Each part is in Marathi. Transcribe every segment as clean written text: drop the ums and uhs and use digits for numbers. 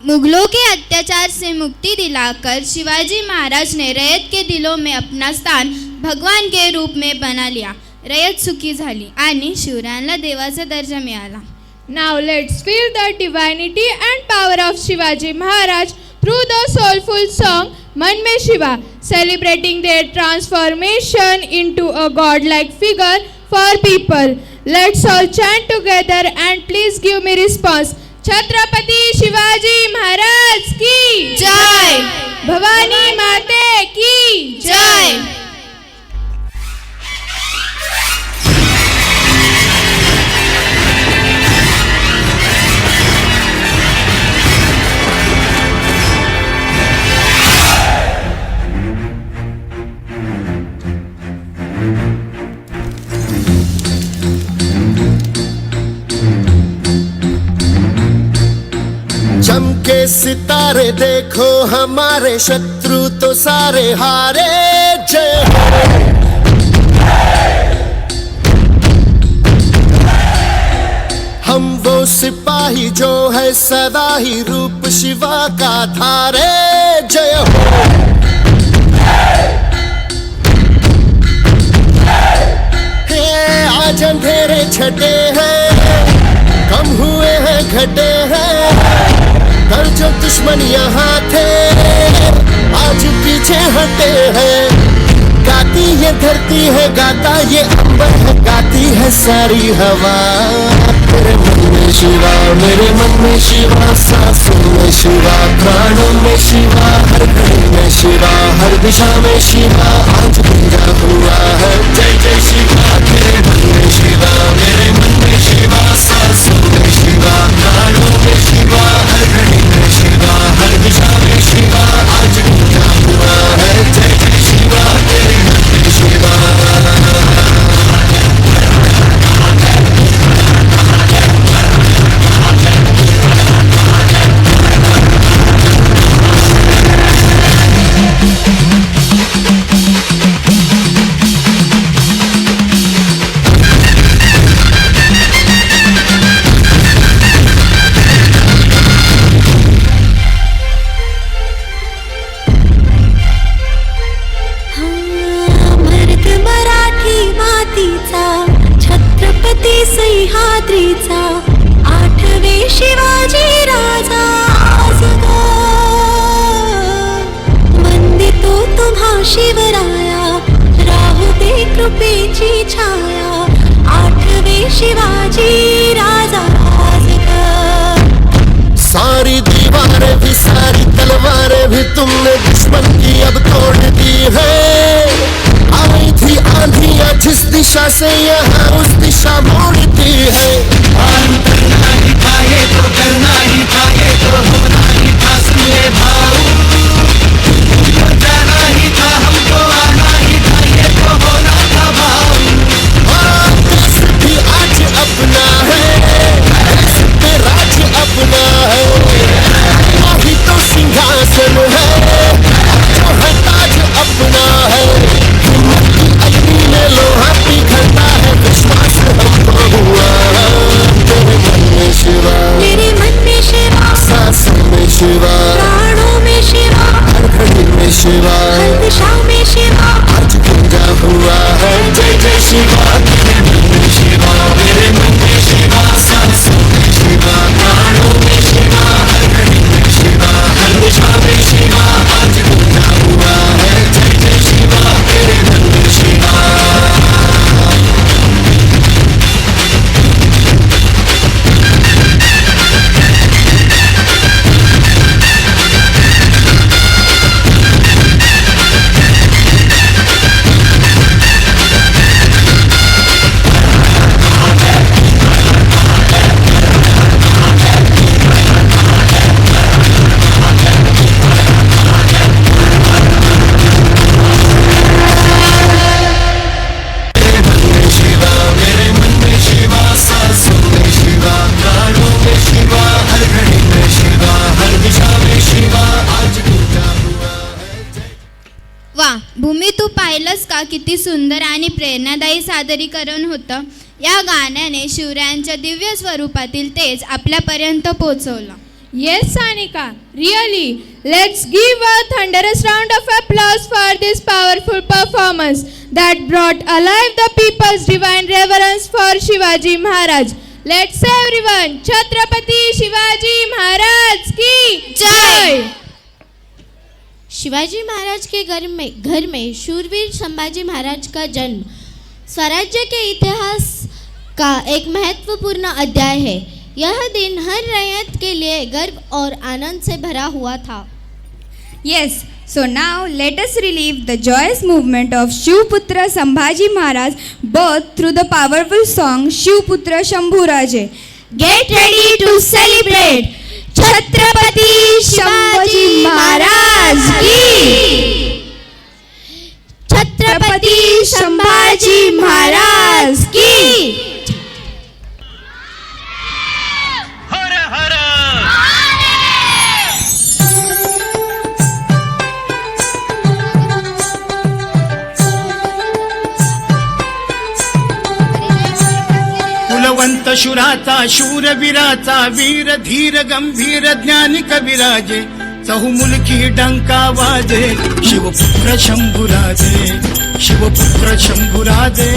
मुगलों के अत्याचार से मुक्ति दिलाकर शिवाजी महाराज ने रयत के दिलों में अपना स्थान भगवान के रूप में बना लिया. रयत सुखी झाली आणि शिवरायांना देवाचा दर्जा मिळाला. Now let's feel the divinity and power of Shivaji Maharaj through the soulful song Man Mein Shiva, celebrating their transformation into a godlike figure for people. Let's all chant together and please give me response. Chhatrapati Shivaji Maharaj की जय. भवानी माते की जय. चमके सितारे देखो हमारे शत्रु तो सारे हारे. जय हो. हम वो सिपाही जो है सदा ही रूप शिवा का धारे. जय हो. आज अंधेरे छटे हैं, कम हुए हैं घटे हैं. कल जो दुश्मन यहाँ थे आज पीछे हटे हैं. गाती ये धरती है, गाता ये अंबर है, गाती है सारी हवा. मेरे मन में शिवा, मेरे मन में शिवा, सांसों में शिवा, प्राणों में शिवा, हर घड़ी में शिवा, हर दिशा में शिवा आज गुंजा हुआ है. जय जय शिवा. मेरे मन में शिवा, मेरे मन में शिवा, सांसों में शिवा, प्राणों में शिवा, हर घड़ी में शिवा, हर दिशा में शिवा आज गुंजा हुआ है. जय जय शिवा. मेरे मन में शिवा. सह्याद्रीचा आठवे शिवाजी राजा आज वंदितो तुम्हा शिवराया, राहू दे कृपेची छाया. आठवे शिवाजी राजा आज सारी दीवारें भी सारी तलवारें भी तुमने दुश्मन की अब तोड़ दी है. आई थी आंधियां जिस दिशा से यहाँ उस दिशा मोड़ती है. करना ही था ये तो करना ही था, ये तो होना ही था. सुने भाऊ, जाना ही था हमको, आना ही था, ये तो होना था भाऊ. देश भी आज अपना है, देश पे राज अपना है. वही तो सिंहासन है जो है ताज अपना है. अग्नि में लोहा पिघलता है, विश्वास हमको हुआ. तेरे मन में शिवा, मेरे मन में शिवा, सांसों में शिवा, प्राणों में शिवा, हर घड़ी में शिवा, हर दिशा में शिवा आज गुंजा हुआ है. जय जय शिवा. मेरे मन में शिवा, मेरे मन में शिवा, सांसों में शिवा, प्राणों में शिवा, हर घड़ी में शिवा, हर दिशा में शिवा आज गुंजा हुआ है. जय जय शिवा. मेरे मन में शिवा. भूमी तू पाहिलंस का किती सुंदर आणि प्रेरणादायी सादरीकरण होतं. या गाण्याने शिवरायांच्या दिव्य स्वरूपातील तेज आपल्यापर्यंत पोहोचवलं. Yes, Sanika, really. Let's give a thunderous round of applause for this powerful performance that brought alive the people's divine reverence for Shivaji Maharaj. Let's say everyone, Chhatrapati Shivaji Maharaj की जय। शिवाजी महाराज के घर में शूरवीर संभाजी महाराज का जन्म स्वराज्य के इतिहास का एक महत्वपूर्ण अध्याय है। यह दिन हर रैयत के लिए गर्व और आनंद से भरा हुआ था। Yes, so now let us relive the joyous movement of Shivputra Sambhaji Maharaj birth through the powerful song Shivputra Shambhuraje. Get ready to celebrate Chhatrapati Shivaji Maharaj की। छत्रपति संभाजी महाराज की। कुलवंत शुराचा शूरवीराचा वीर धीर गंभीर ज्ञानी कविराजे चहुमुलकी डंका वाजे शिवपुत्र शंभुराजे शिवपुत्र शंभुराजे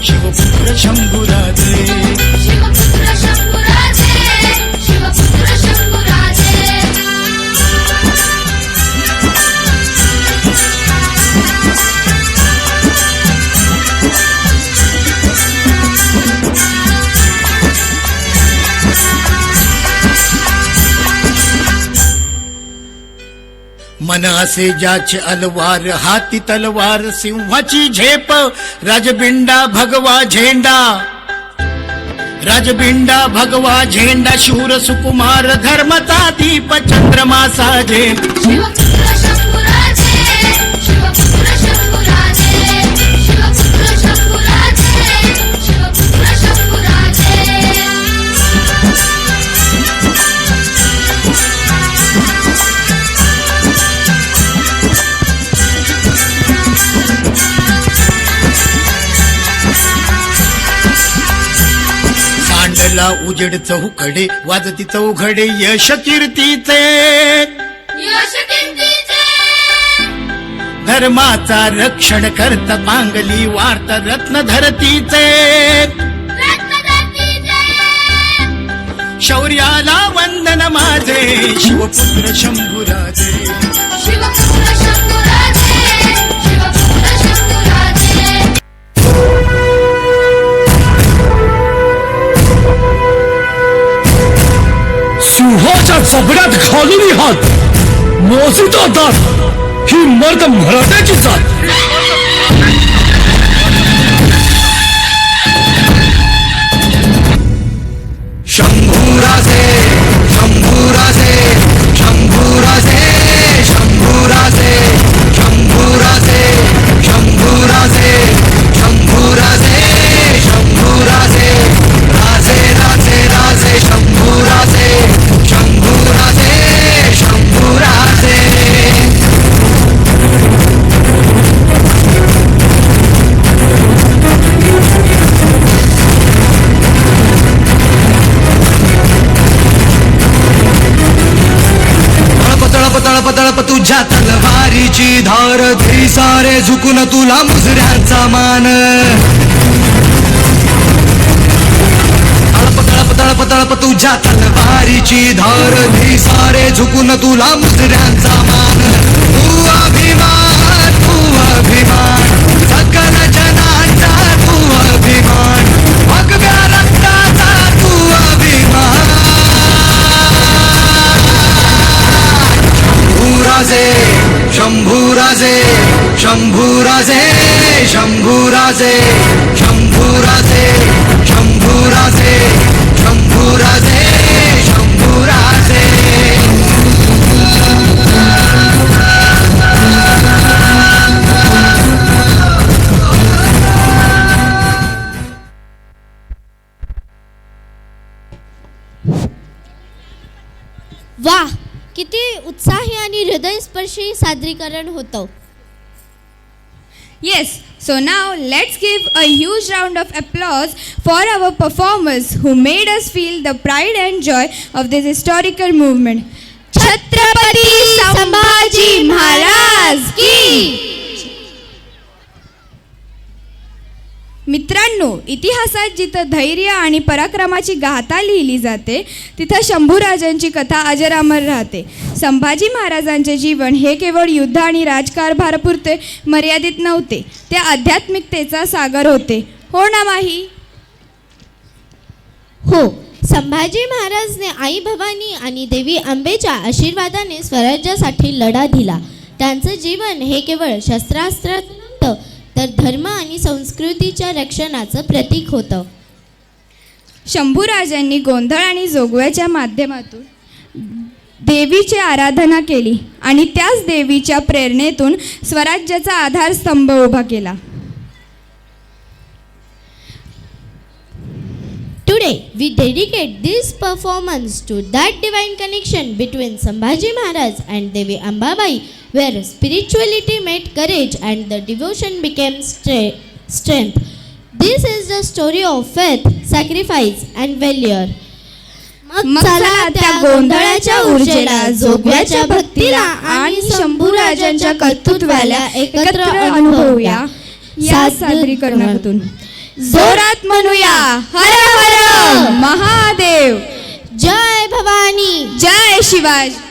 शिवपुत्र शंभुराजे शिवपुत्र शंभुराजे शिवपुत्र शंभुराजे मन असे ज्याचे अलवार हाती तलवार सिंहाची झेप राजबिंडा भगवा झेंडा राजबिंडा भगवा झेंडा शूर सुकुमार धर्मचा दीप चंद्रमा साजे शिवपुत्र शंभुराजे शिवपुत्र शंभुराजे शिवपुत्र शंभुराजे शिवपुत्र शंभुराजे सांडला उजेड चौकडे वाजती चौघडे यश कीर्तीचे यश कीर्तीचे धर्माचा रक्षण करता पांगली वार्ता रत्न धरतीचे रत्नदातीचे शौर्याला वंदन माझे शिवपुत्र शंभुराजे शिवपुत्र शंभुराजे शिवपुत्र शंभुराजे सिंहाच्या जबड्यात घालून हात मोजिता दात ही मर्द मराठ्याची जात शंभूराजे शंभूराजे शंभूराजे शंभूराजे शंभूराजे शंभूराजे शंभूराजे शंभूराजे राजे राजे राजे शंभूराजे शंभूराजे शंभूराजे तळप तळप तुझ्या तलवारीची धार धरी सारे झुकून तुला मुजऱ्यांचा मान तळप तळप तुझ्या तलवारीची धार धरी सारे झुकून तुला मुजऱ्यांचा मान तू अभिमान सकल जनांचा तू अभिमान भगव्या रक्ताचा तू अभिमान शंभूराजे शंभूराजे शंभूराजे शंभूराजे शंभूराजे शंभूराजे शंभूराजे वाह, किती उत्साही आणि हृदयस्पर्शी सादरीकरण होतं। Yes, so now let's give a huge round of applause for our performers who made us feel the pride and joy of this historical movement. Chhatrapati Sambhaji Maharaj की. मित्रांनो, इतिहासात जिथं धैर्य आणि पराक्रमाची गाथा लिहिली जाते तिथं शंभूराजांची कथा अजरामर राहते. संभाजी महाराजांचे जीवन हे केवळ युद्ध आणि राजकारभारापुरते मर्यादित नव्हते, ते आध्यात्मिकतेचा सागर होते. हो ना माही? हो, संभाजी महाराजने आई भवानी आणि देवी अंबेच्या आशीर्वादाने स्वराज्यासाठी लढा दिला. त्यांचं जीवन हे केवळ शस्त्रास्त्रात नव्हतं, तर धर्म आणि संस्कृतीच्या रक्षणाचं प्रतीक होतं. शंभूराजांनी गोंधळ आणि जोगव्याच्या माध्यमातून देवीची आराधना केली आणि त्याच देवीच्या प्रेरणेतून स्वराज्याचा आधारस्तंभ उभा केला. Today, we dedicate this performance to that divine connection between Sambhaji Maharaj and Devi Ambabai, where spirituality met courage and the devotion became strength. This is the story of faith, sacrifice and valor. मग चला त्या गोंधळाच्या ऊर्जेला, जोगव्याच्या भक्तीला आणि शंभूराजांच्या कर्तृत्वाला एकत्र अनुभवूया या सादरीकरणातून. जोरात म्हणूया, हर हर महादेव, जय भवानी, जय शिवाजी.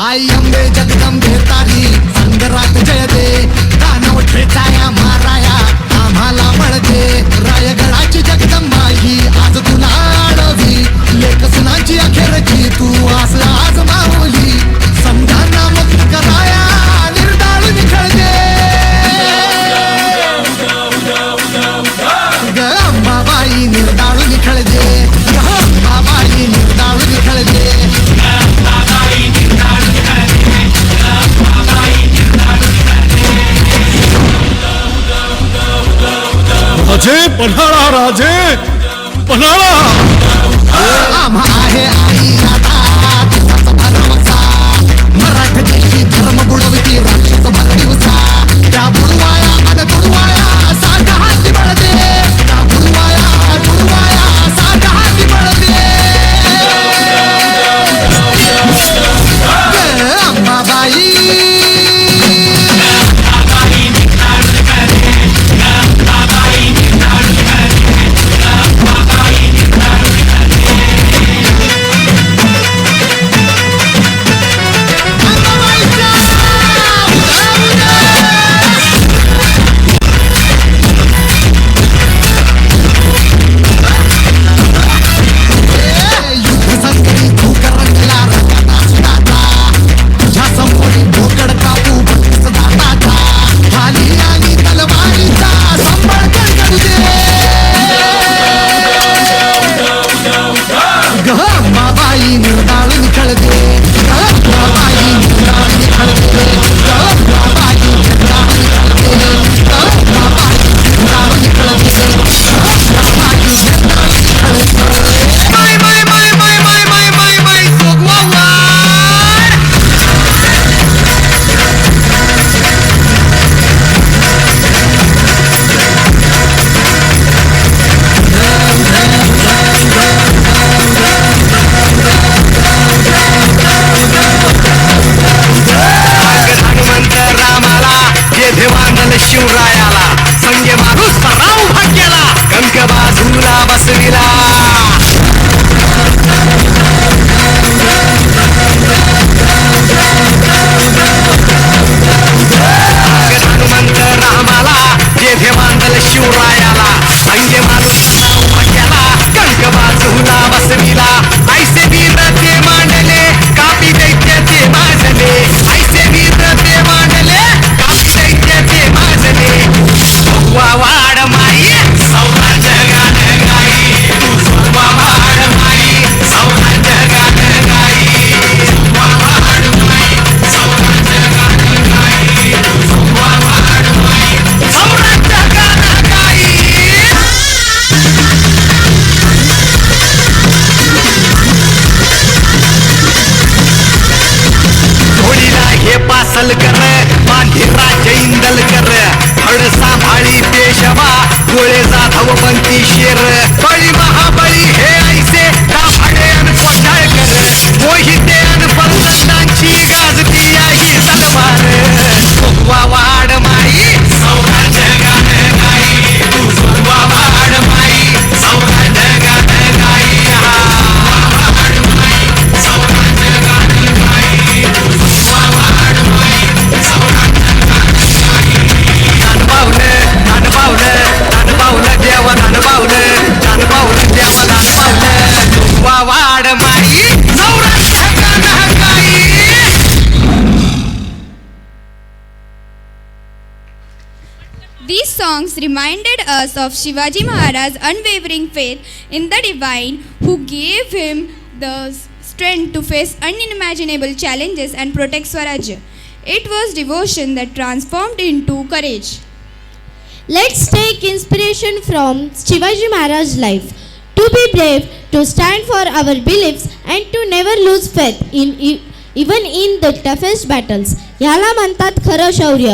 आई अंबे जगदंबे तारी संगरात जय दे, दानव ठेचाया माराया आम्हाला बळदे. रायगडाची जगदंबा ही आज तुला आडवी, लेक सुनाची अखेरची तू असला आज माऊली. समजांना मुक्त कराया निर्दाळ निखळदे, ग अंबाबाई निर्दाळ निखळदे, ग अंबाबाई निर्दाळ निखळदे. राजे पन्हाळा, राजे पन्हाळा. आम्हा आहे आई आता तुझाच भरवसा, मराठीची धर्म बुडविती राक्षस भर दिवसा. त्या बुडवाया आणि बुडवाया साठ हाती बळदे, त्या बुडवाया साठ हाती बळदे. अंबाबाई गाव बनती शेर बळी महाबळी हे ऐसे दाभाडे अन कोठाळकर मोहिते अन बलदांची गाजती आहे तलवार जोगवा वाढ माई सौराज्य गाण गाई तू जोगवा वाढ माई सौराज्य गाण गाई वाढ माई सौराज्य गाण गाई तू जोगवा वाढ माई सौराज्य गाण गाई दानबावलं देवा दानबावलं देवा जोगवा वाढ माई सौराज्य गाण गाई. These songs reminded us of Shivaji Maharaj's unwavering faith in the divine, who gave him the strength to face unimaginable challenges and protect Swarajya. It was devotion that transformed into courage. Let's take inspiration from Shivaji Maharaj's life. To be brave, to stand for our beliefs and to never lose faith even in the toughest battles. ह्याला म्हणतात खरं शौर्य.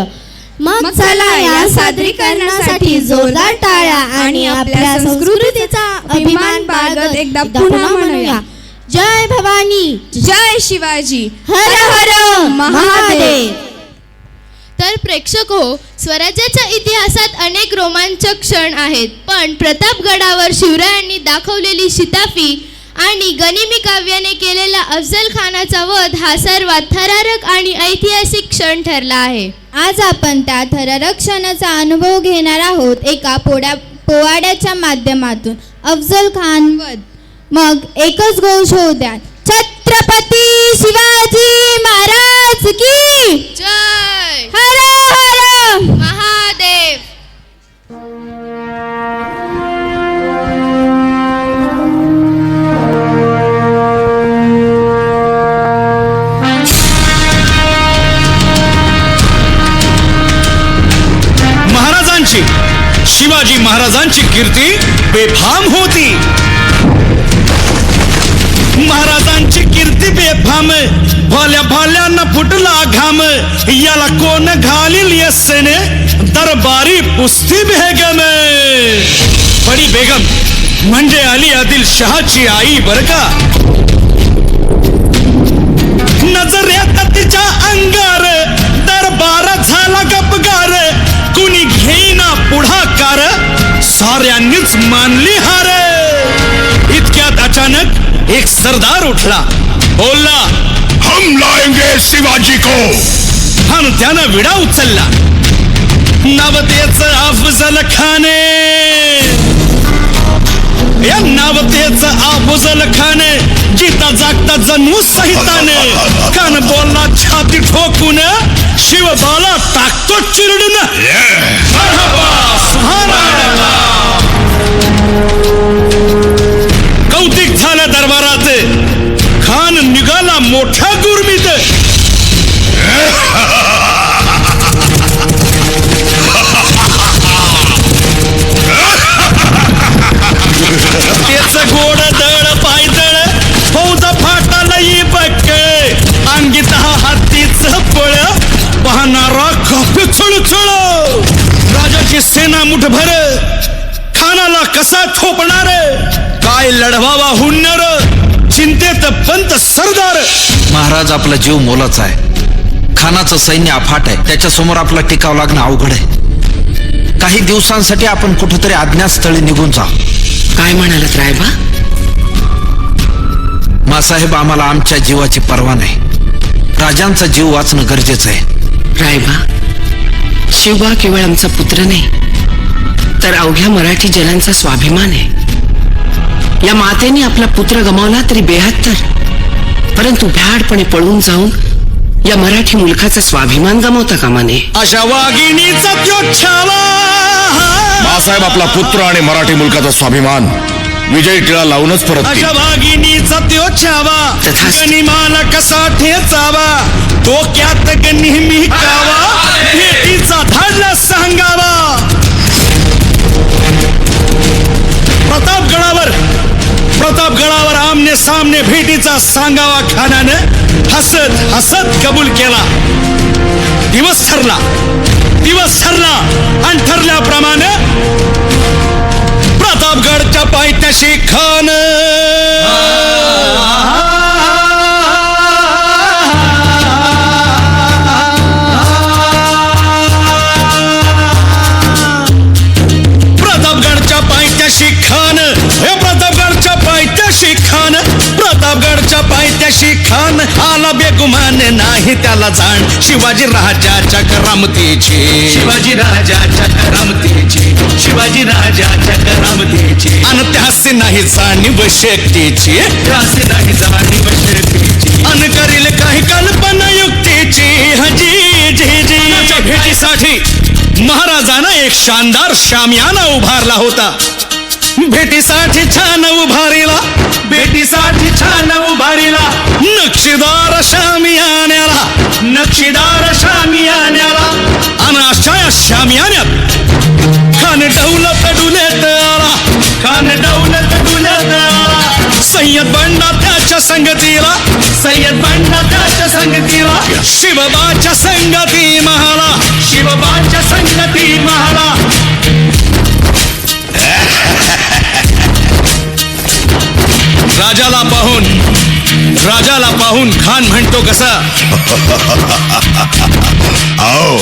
मग चला या सादरीकरणासाठी जोरदार टाळ्या आणि आपल्या संस्कृतीचा अभिमान बाळगत एकदा पुन्हा म्हणूया. जय भवानी, जय शिवाजी, हर हर महादेव. तर प्रेक्षक हो, स्वराज्याच्या इतिहासात अनेक रोमांचक क्षण आहेत, पण प्रतापगडावर शिवरायांनी दाखवलेली शिताफी आणि गनिमी काव्याने केलेला अफजल खानाचा वध हा सर्वात थरारक आणि ऐतिहासिक क्षण ठरला आहे. आज आपण त्या थरारक क्षणाचा अनुभव घेणार आहोत एका पोवाड्याच्या माध्यमातून. अफजल खान वध. मग एकच घोष होऊ द्या, छत्रपती शिवाजी महाराज की जय. हर हर महादेव. शिवाजी महाराजांची कीर्ती बेफाम होती. महाराजांची कीर्ती बेफाम, भल्या भल्यांना फुटला घाम. याला कोण घालील यस्सेने दरबारी पुस्ती बेगम. बडी बेगम म्हणजे अली आदिल शहाची आई बर का. नजरेत तिच्या अंगार दरबार झाला गपगार. कुणी घेईना पुढाकार, साऱ्यांनीच मानली हार. इतक्यात अचानक एक सरदार उठला, बोलला, हम लाएंगे शिवाजी को. आणि त्यानं विडा उचलला. नवतेचं अफजल खाने, या नवतेचं अफजल खाने जिता जागता जणू सहिताने. कान बोलला छाती ठोकून, शिवबाला टाकतो चिरडून. कौतिक झालं दरबारात. खान निघाला मोठ्या गुरमीत. त्याच गोड दळ पायदळ फौज फाटाला बक्क. अंगीत हातीच पळ, पाहणारा कापी चुळचुळ. राजाची सेना मुठभर, खानाला कसा थोपणार. काय लढवावा हुन्नर, चिंतेत पंत सरदार. महाराज आपला जीव मोलाचा आहे. खानाचं सैन्य अफाट आहे. त्याच्यासमोर आपला टिकाव लागणं अवघड आहे. काही दिवसांसाठी आपण कुठेतरी अज्ञातस्थळी निघून जा. काय म्हणालात रायबा? मासाहेब, आम्हाला आमच्या जीवाची पर्वा नाही. राजांचा जीव वाचणं गरजेचं आहे. रायबा, शिवबा केवळ आमचा पुत्र नाही, तर अवघ्या मराठी जनांचा स्वाभिमान आहे. या मातेने आपला पुत्र गमावला तरी 72, परंतु भ्याडपणे पळून जाऊन या मराठी मुलखाचा स्वाभिमान गमावता कामा नये. अशा वाघिणीचा त्यो छावा. मासाहेब, आपला पुत्र आणि मराठी मुलकाचा स्वाभिमान विजयी टिळा लावूनच परत. अशा वाघिणीचा त्यो छावा, गनिमाला कसा ठेचावा. डोक्यात नेहमी कावा, भेटीचा धाडला सांगावा. प्रतापगडावर आमने सामने भेटीचा सांगावा. खानानं हसत हसत कबूल केला. दिवस ठरला आणि ठरल्याप्रमाणे प्रतापगडच्या पायथ्याशी खान प्रतापगडच्या पायथ्याशी खान हे प्रतापगडच्या पायथ्याशी खान प्रतापगडच्या पायथ्याशी खान आला बेगुमान नाही त्याला जाण शिवाजी राजाच्या करामतीची शिवाजी राजाच्या करामतीची शिवाजी राजाच्या करामतीची अन त्यासी नाही जाणीव शक्तीची त्यासी नाही जाणीव शक्तीची अन करील काही कल्पना युक्तीची हजी जी जी भेटीसाठी महाराजांना एक शानदार शामियाना उभारला होता भेटीसाठी छान उभारीला भेटीसाठी छान उभारीला नक्षीदार शामियान्याला नक्षीदार शामियान्याला आणि अशा या शामियान्यात खान डौलत डुलत आला खान डौलत डुलत आला सय्यद बंडा त्याच्या संगतीला सय्यद बंडा त्याच्या संगतीला शिवबाच्या संगती महाला शिवबाच्या संगती महाला राजाला पाहून खान म्हणतो कसा आओ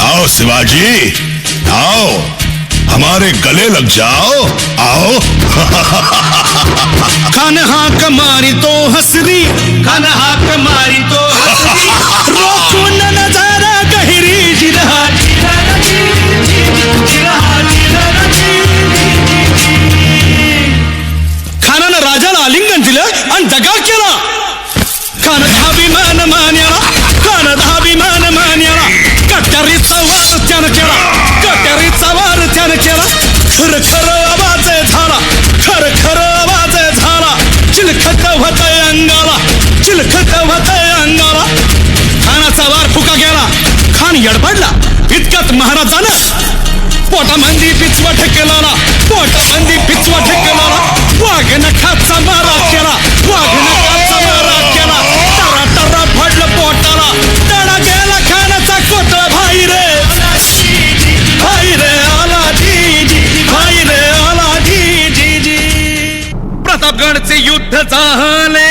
आओ शिवाजी आओ हमारे गले लग जाओ आओ खान हाक मारी तो हसरी खान हाक मारी तो हसरी रोखून नजारा गहिरी जिरहा खानानं राजाला आलिंगन दिलं आणि दगा केला खान धाभिमान मान्याला खान धाभिमान मान्याला कट्यारीचा वार त्यानं केला कट्यारीचा वार त्यानं केला खर खर आवाज झाला खर खर आवाज झाला चिलखत होतय अंगाला चिलखत होतय अंगाला खानाचा वार फुका गेला खान यडपडला इतक्यात महाराजानं पोटामंदी पिचवा ठेकेला पोटामंदी पिचवा ठेकेला वाघ नखाचा मारा केला वाघ नखाचा मारा केला टरा टरा फडलं पोटाला तडा गेला खानाचा कोटळा भाई रे आला जी जी भाई रे आला जी जी जी प्रतापगडचे युद्ध झाले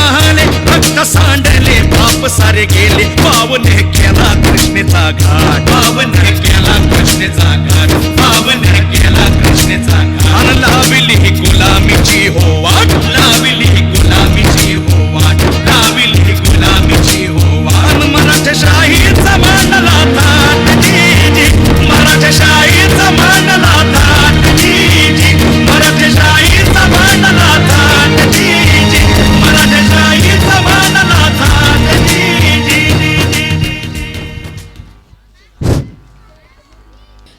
झाले रक्त सांडले बाप सारे गेले पावने केला कृष्णेचा घाट पावने केला कृष्णेचा घाट पावने केला कृष्णेचा घाट लावली ही गुलामीची हो वाट लावली ही गुलामीची हो वाट लावली ही गुलामीची हो वाट मराठशाहीचा मांडला थाट जी जी मराठशाहीचा मांडला थाट जी जी मराठशाहीचा मांडला थाट जी जी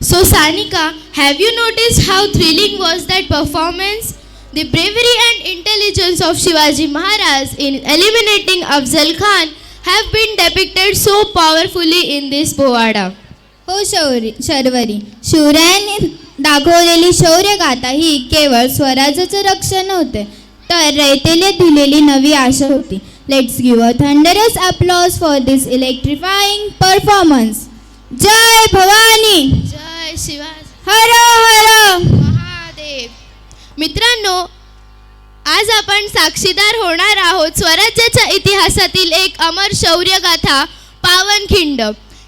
So Sanika, have you noticed how thrilling was that performance? The bravery and intelligence of Shivaji Maharaj in eliminating Afzal Khan have been depicted so powerfully in this पोवाडा. हो शर्वरी, शिवरायांनी दाखवलेली शौर्यगाथा ही केवळ स्वराज्याचं रक्षण नव्हते तर रयतेला दिलेली नवी आशा होती. Let's give a thunderous applause for this electrifying performance. जय भवानी, जय शिवाजी, हर हर महादेव. मित्रांनो, आज आपण साक्षीदार होणार आहोत स्वराज्याच्या इतिहासातील एक अमर शौर्यगाथा पावनखिंड.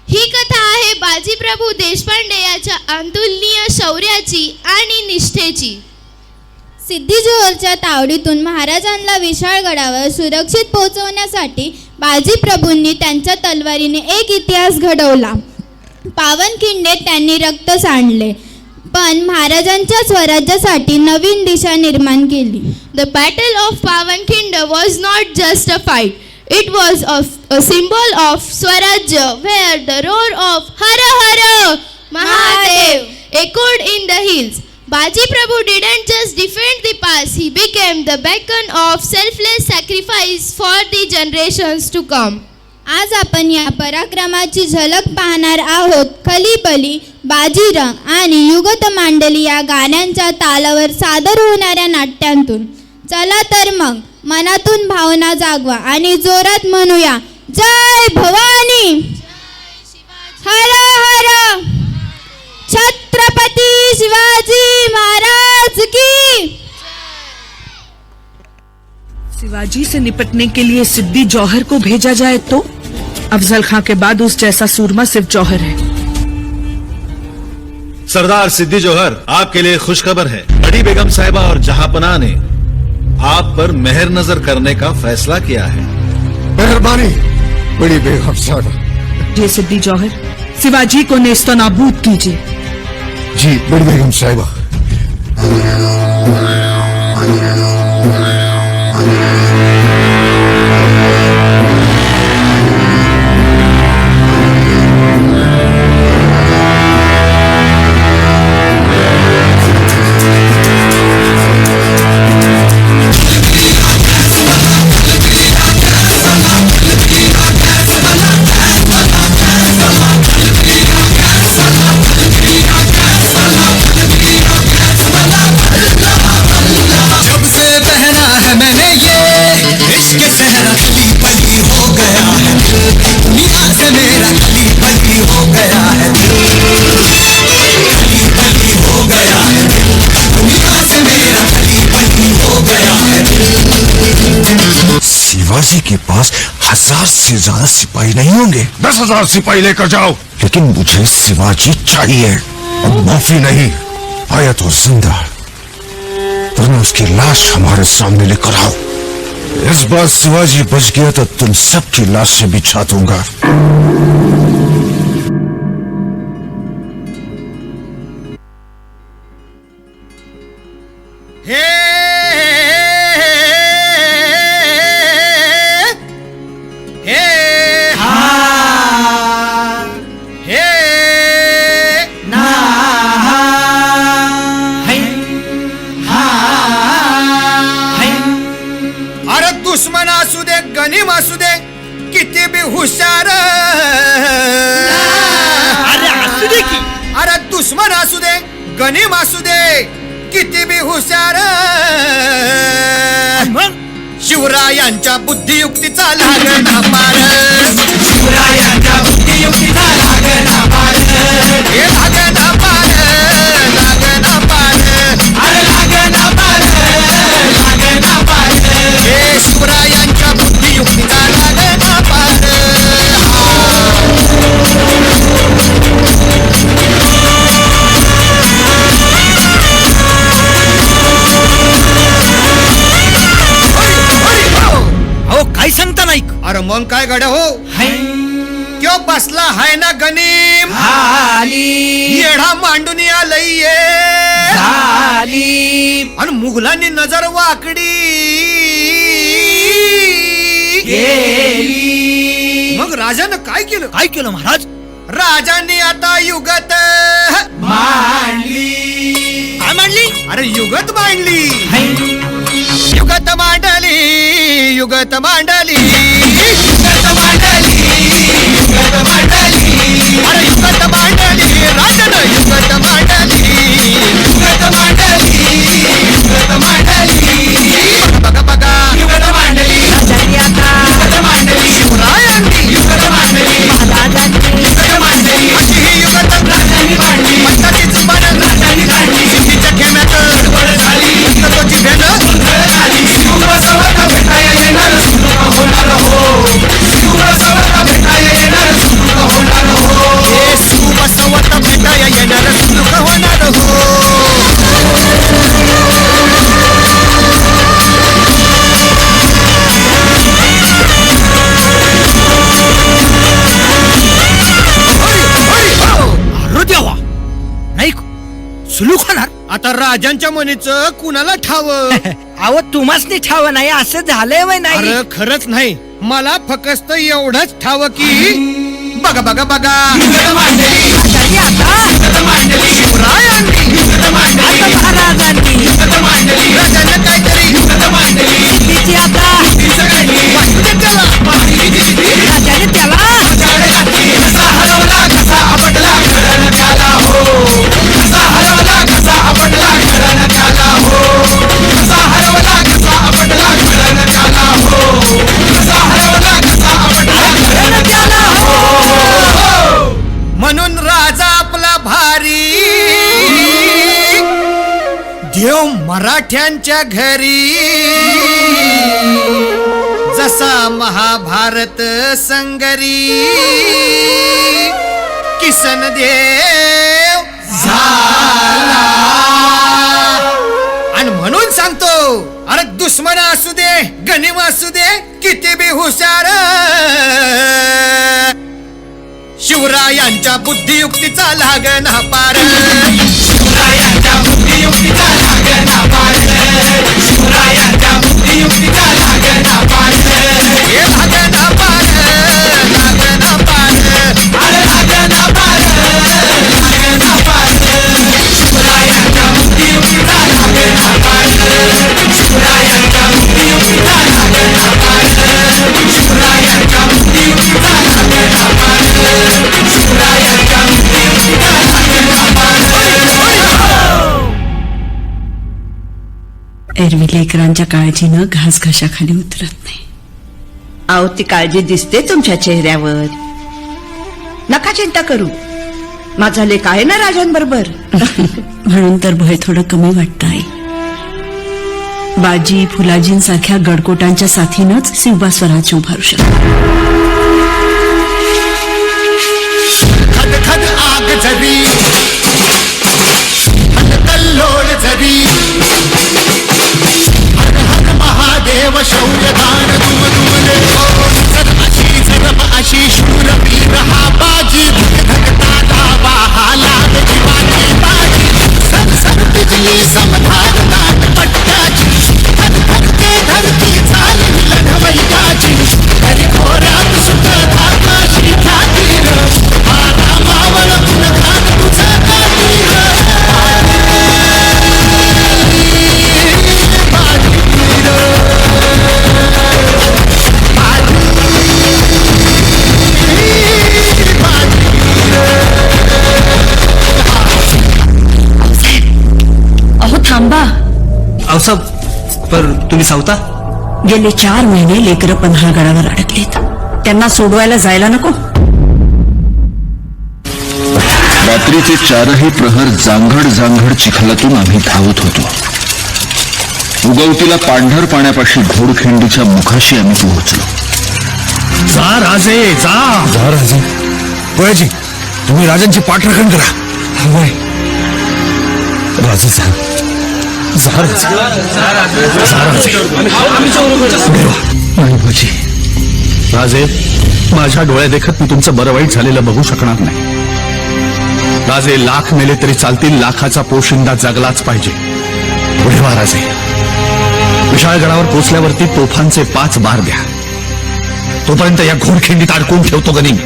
ही कथा आहे बाजीप्रभू देशपांडे याच्या अतुलनीय शौर्याची आणि निष्ठेची. सिद्धी-जोहरच्या तावडीतून महाराजांना विशाळगडावर सुरक्षित पोहोचवण्यासाठी बाजीप्रभूंनी त्यांच्या तलवारीने एक इतिहास घडवला. पावनखिंडीत त्यांनी रक्त सांडले पण महाराजांच्या स्वराज्यासाठी नवीन दिशा निर्माण केली. The battle of Pawankhind was not just a fight. It was a symbol of Swarajya where the roar of Hara Hara Mahadev echoed in the hills. Baji Prabhu didn't just defend the past, he became the beacon of selfless sacrifice for the generations to come. आज आपण या पराक्रमाची झलक पाहणार आहोत. खलीबली, बाजीरंग आणि युगत मांडली या गाण्यांच्या तालावर सादर होणाऱ्या नाट्यांतून. चला तर मग मनातून भावना जागवा आणि जोरात म्हणूया, जय भवानी, हर हर छत्रपती शिवाजी महाराज की. शिवाजी से निपटने के लिए सिद्दी जौहर को भेजा जाए तो अफजल खां के बाद उस जैसा सूरमा सिर्फ जौहर है. सरदार सिद्दी जौहर, आपके लिए खुशखबर है. बड़ी बेगम साहिबा और जहांपनाह ने आप पर मेहर नजर करने का फैसला किया है. मेहरबानी बड़ी बेगम साहिबा. ये सिद्दी जौहर, शिवाजी को नेस्तो नाबूद कीजिए. जी बड़ी बेगम साहिबा. शिवाजी के पास 1000 से ज्यादा सिपाही नहीं होंगे. 10,000 सिपाही लेकर जाओ. लेकिन मुझे शिवाजी चाहिए और माफी नहीं, आया तो जिंदा, वरना उसकी लाश हमारे सामने लेकर आओ. इस बार शिवाजी बच गया तो तुम सबकी लाशें बिछा दूंगा. दुश्मन असू दे, गनीम असू दे, किती बी हुशार. अरे असू दे की. अरे दुश्मन असू दे, गनीम असू दे, किती बी हुशार. शिवरायांच्या बुद्धियुक्तीचा लागना पार. शिवरायांच्या बुद्धियुक्तीचा लागना पार. हे लागना पार, लागना पार. अरे लागना पार, लागना पार. हे शिवरायांच्या बुद्धियुक्तीचा लागना पार. अहो काय सांगता नाही. अरे मग काय गड्या हो, क्यों बसला हाय ना गनीम. येढा मांडून आलंय आणि मुघलांनी नजर वाकडी गेली. मग राजानं काय केलं. काय केलं महाराज. राजांनी आता युगत मांडली. काय मांडली. अरे युगत मांडली. युगत मांडली, युगत मांडली, युगत मांडली, युगत मांडली. अरे युगत मांडली, राजानं युगत मांडली, युगत मांडली, युगत मांडली. बघा बघा युगत मांडली. युगत मांडली. शिवरायांनी युगत मांडली. महाराजांनी युगत मांडली. अशी ही युगत राजांनी मांडली. पंचायतीची बनत राजांनी काढली. सिद्धीच्या खेम्यात गडबड झाली. तो जिभेनं शिवबसवाला भेटाया येणार सुरुका होणार हो. शिवबसवाला भेटाया येणार सुरुका होणार हो. हे शिवबसवाला भेटाया येणार सुरुका होणार हो. देवा नाही सुलूक होणार. आता राजांच्या मनीचं कुणाला ठाव. अहो तुम्हासनी ठाव नाही असं झालंय वय नाही. अरे खरंच नाही, मला फक्त एवढंच ठाव की बघा बघा बघा युगत मांडली. युगत मांडली. शिवरायांनी युगत मांडली. महाराजांनी युगत मांडली. राजांना काहीतरी युगत मांडली. सिद्धीची आता वास्तू दे त्याला. राजाने त्या मराठ्यांच्या घरी जसा महाभारत संगरी किसन देव झाला. आणि म्हणून सांगतो, अरे दुश्मन असू दे गनिम असू दे किती बी हुशार, शिवरायांच्या बुद्धियुक्तीचा लागना पार. शिवरायांच्या बुद्धियुक्तीचा लागना पार. शिवरायांच्या बुद्धियुक्तीचा लागना पार. हे लागना पार, लागना पार, अरे लागना पार, लागना पार. शिवरायांच्या बुद्धियुक्तीचा लागना पार. शिवरायांच्या बुद्धियुक्तीचा लागना पार. शिवरायांच्या बुद्धियुक्तीचा लागना पार. शिवरायांच्या बुद्धियुक्तीचा लागना पार. एरवी लेकरांच्या काळजीनं घास घशाखाली उतरत नाही. अहो, ती काळजी दिसते तुमच्या चेहऱ्यावर. नका चिंता करू, माझा लेक आहे ना राजांबरोबर. म्हणून तर भय थोडं कमी वाटतं आई. बाजी फुलाजींसारख्या गडकोटांच्या साथीनंच शिवबा स्वराज्य उभारू शकतो. खद खद आग झरी, खद कल्लोळ झरी, हर हर महादेव शौर्यदान दुम दुमले. जर अशी जरब अशी शूरवीर हा बाजी, धगधगता धावा हा लाल जीवाची बाजी. सर सर बिजली समधारता पट्ट्याची, धग धगते धरती चालली लढवैयाची. हरी घोरात सुख धाकाशी ख्यातीर, मावळ पुनखात तुझा कातीर. अहो थांबा. अवसाब पर तुम्ही सावता. गेले 4 महिने लेकरं पन्हाळगडावर अडकलेत. त्यांना सोडवायला जायला नको. रात्रीचे 4ही प्रहर जांघड जांघड चिखलातून आम्ही धावत होतो. उगवतीला पांढर पाण्यापाशी घोडखिंडीच्या मुखाशी आम्ही पोहोचलो. जा राजे जा. जा राजे. गोयाजी, तुम्ही राजांची पाठराखण करा. हवय राजे जा. राजे, माझ्या डोळ्या देखत मी तुमचं बरं वाईट झालेलं बघू शकणार नाही. राजे, लाख मेले तरी चालतील, लाखाचा पोशिंदा जगलाच पाहिजे. पुढे वा राजे. विशाळगडावर पोचल्यावरती तोफांचे 5 बार द्या. तोपर्यंत या घोडखिंडीत अडकून ठेवतो गनिम.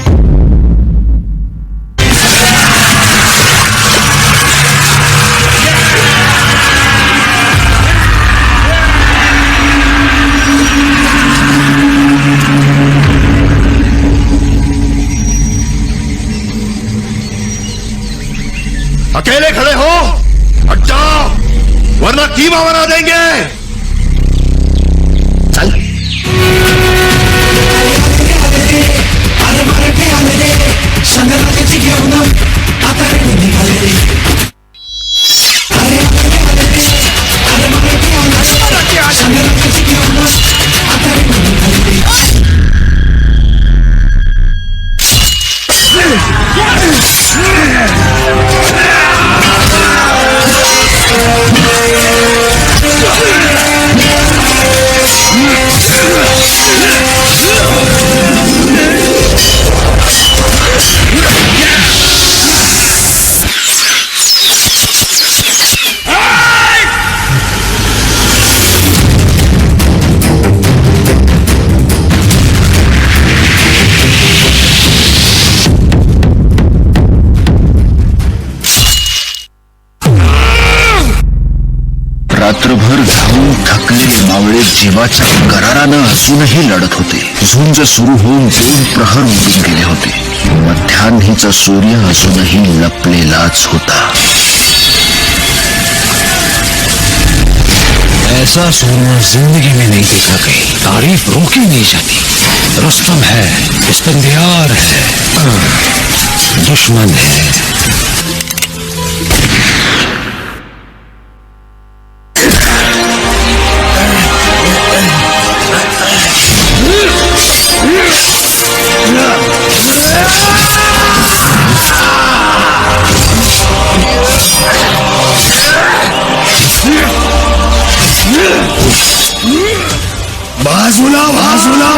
अकेले खड़े हो, हट जाओ वरना कीमा बना देंगे. चल. रात्रभर धावून थकलेले मावळे जीवाच्या करारानं अजूनही लढत होते. झुंज सुरू होऊन 2 प्रहर उडून गेले होते. मध्यान्हीचा सूर्य अजूनही लपलेलाच होता. ऐसा सूर्य जिंदगी में नहीं देखा कहीं. तारीफ रोकी नहीं जाती. रुस्तम है, इस्फंदियार है, दुश्मन है. बाजूला बाजूला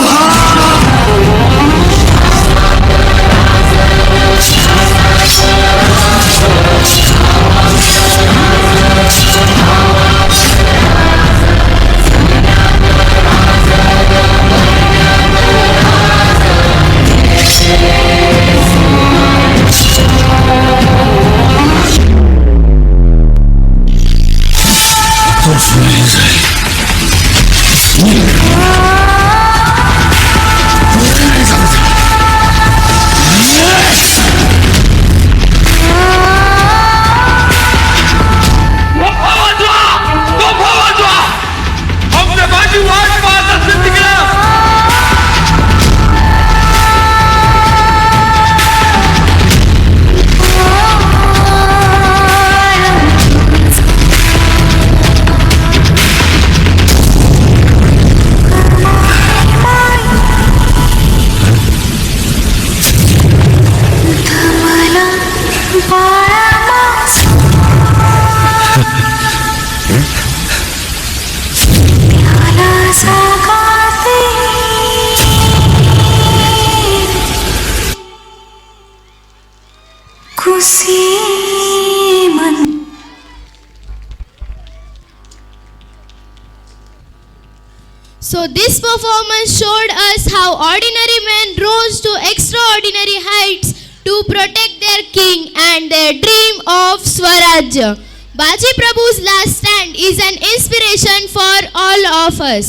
So this performance showed us how ordinary men rose to extraordinary heights to protect their king and their dream of Swarajya. Baji Prabhu's last stand is an inspiration for all of us.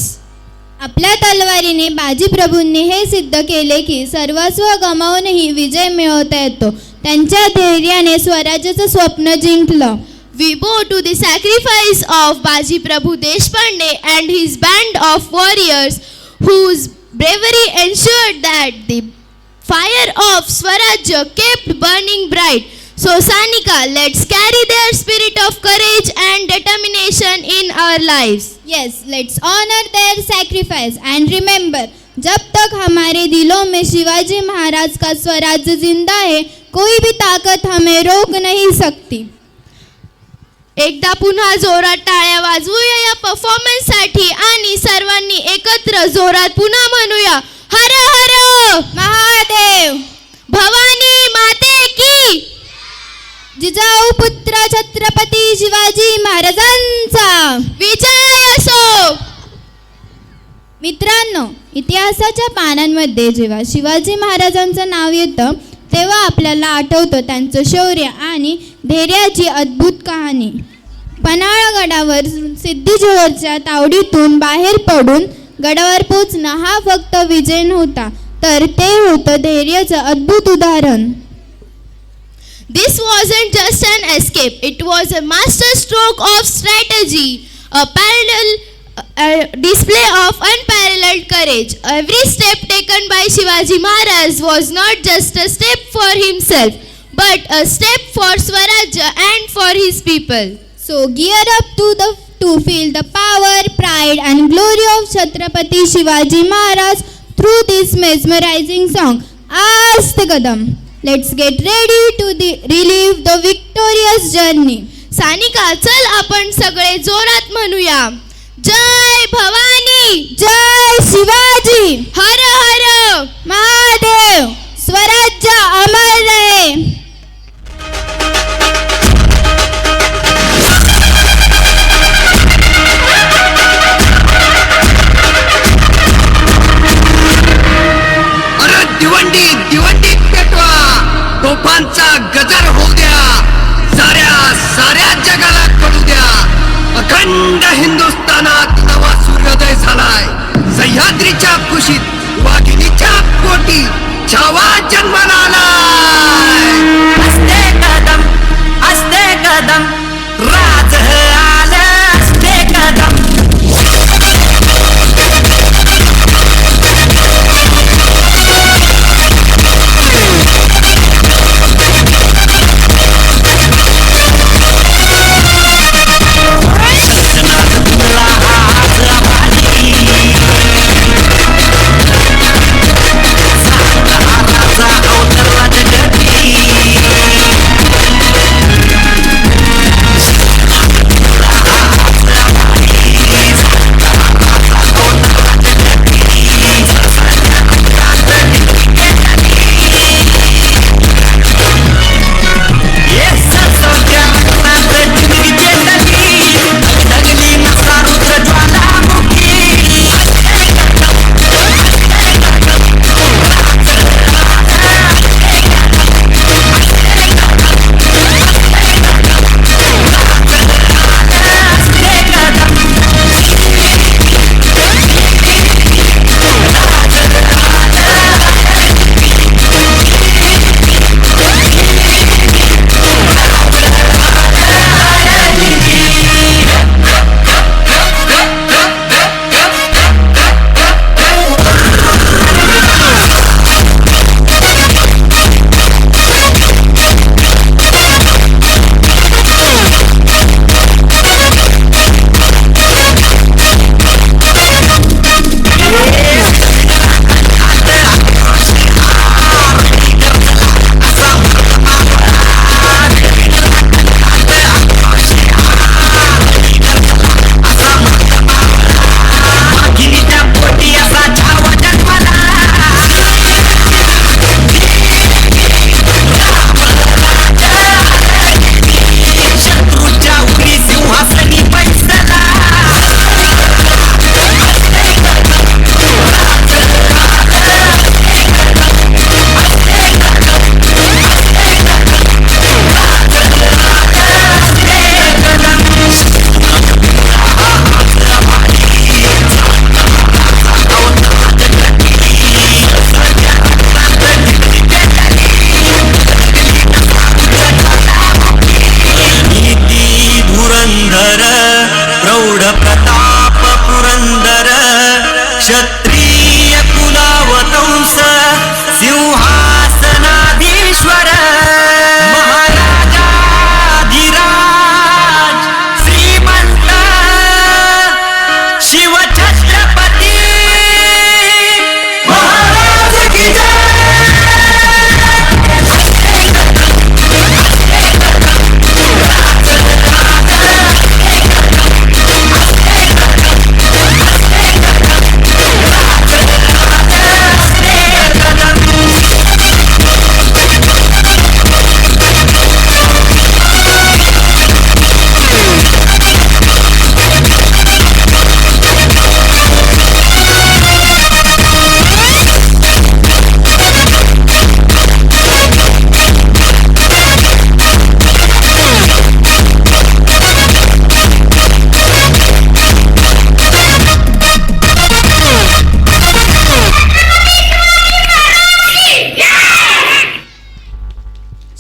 आपल्या तलवारीने बाजी प्रभूंनी हे सिद्ध केले की सर्वस्व गमावूनही विजय मिळवता येतो. त्यांच्या धैर्याने स्वराज्याचं स्वप्न जिंकलं. We bow to the sacrifice of Baji Prabhu Deshpande and his band of warriors whose bravery ensured that the fire of Swarajya kept burning bright. So Sanika, let's carry their spirit of courage and determination in our lives. Yes, let's honor their sacrifice and remember, जब तक हमारे दिलों में शिवाजी महाराज का स्वराज्य जिंदा है, कोई भी ताकत हमें रोक नहीं सकती. एकदा पुन्हा जोरात टाळ्या वाजवूया या परफॉर्मन्स साठी आणि सर्वांनी एकत्र जोरात पुन्हा म्हणूया हर हर महादेव. भवानी माते की. जिजाऊ पुत्र छत्रपती शिवाजी महाराजांचा विजय असो. मित्रांनो, इतिहासाच्या पानांमध्ये जेव्हा शिवाजी महाराजांचं नाव येतं तेव्हा आपल्याला आठवतं त्यांचं शौर्य आणि धैर्याची अद्भुत कहाणी. पन्हाळगडावर सिद्धी जोहरच्या तावडीतून बाहेर पडून गडावर पोचणं हा फक्त विजय नव्हता, तर ते होतं धैर्याचं अद्भुत उदाहरण. This wasn't just an escape, it was a master stroke of strategy, a display of unparalleled courage. Every step taken by Shivaji Maharaj was not just a step for himself, but a step for Swarajya and for his people. So gear up to feel the power, pride and glory of Chhatrapati Shivaji Maharaj through this mesmerizing song, Ast Kadam. Let's get ready to relive the victorious journey. Sanika, चल आपण सगळे जोरात म्हणूया. जय भवानी, जय शिवाजी, हर हर महादेव. स्वराज्य अमर रहे. अरे दिवंडी दिवंडी पेटवा, तोफांचा गजर होऊ द्या, साऱ्या जगाला कळू द्या, अखंड हिंदुस्थानात नवा सूर्योदय झालाय. सह्याद्रीच्या कुशीत वाघिणीच्या पोटी छावा जन्माला आलाय. असते कदम राज आलं, असते कदम.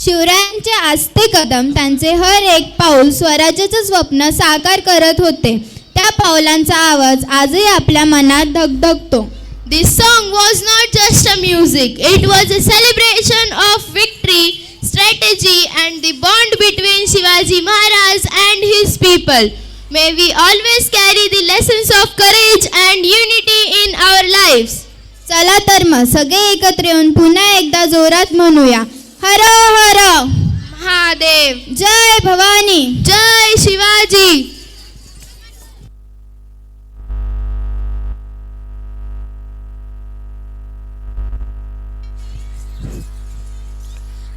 शिवरायांचे आस्ते कदम त्यांचे हर एक पाऊल स्वराज्याचं स्वप्न साकार करत होते. त्या पावलांचा आवाज आजही आपल्या मनात धगधगतो. This song was not just a music, it was a celebration of victory, strategy and the bond between Shivaji Maharaj and his people. May we always carry the lessons of courage and unity in our lives. चला तर मग सगळे एकत्र येऊन पुन्हा एकदा जोरात म्हणूया, हर हर महादेव, जय भवानी, जय शिवाजी.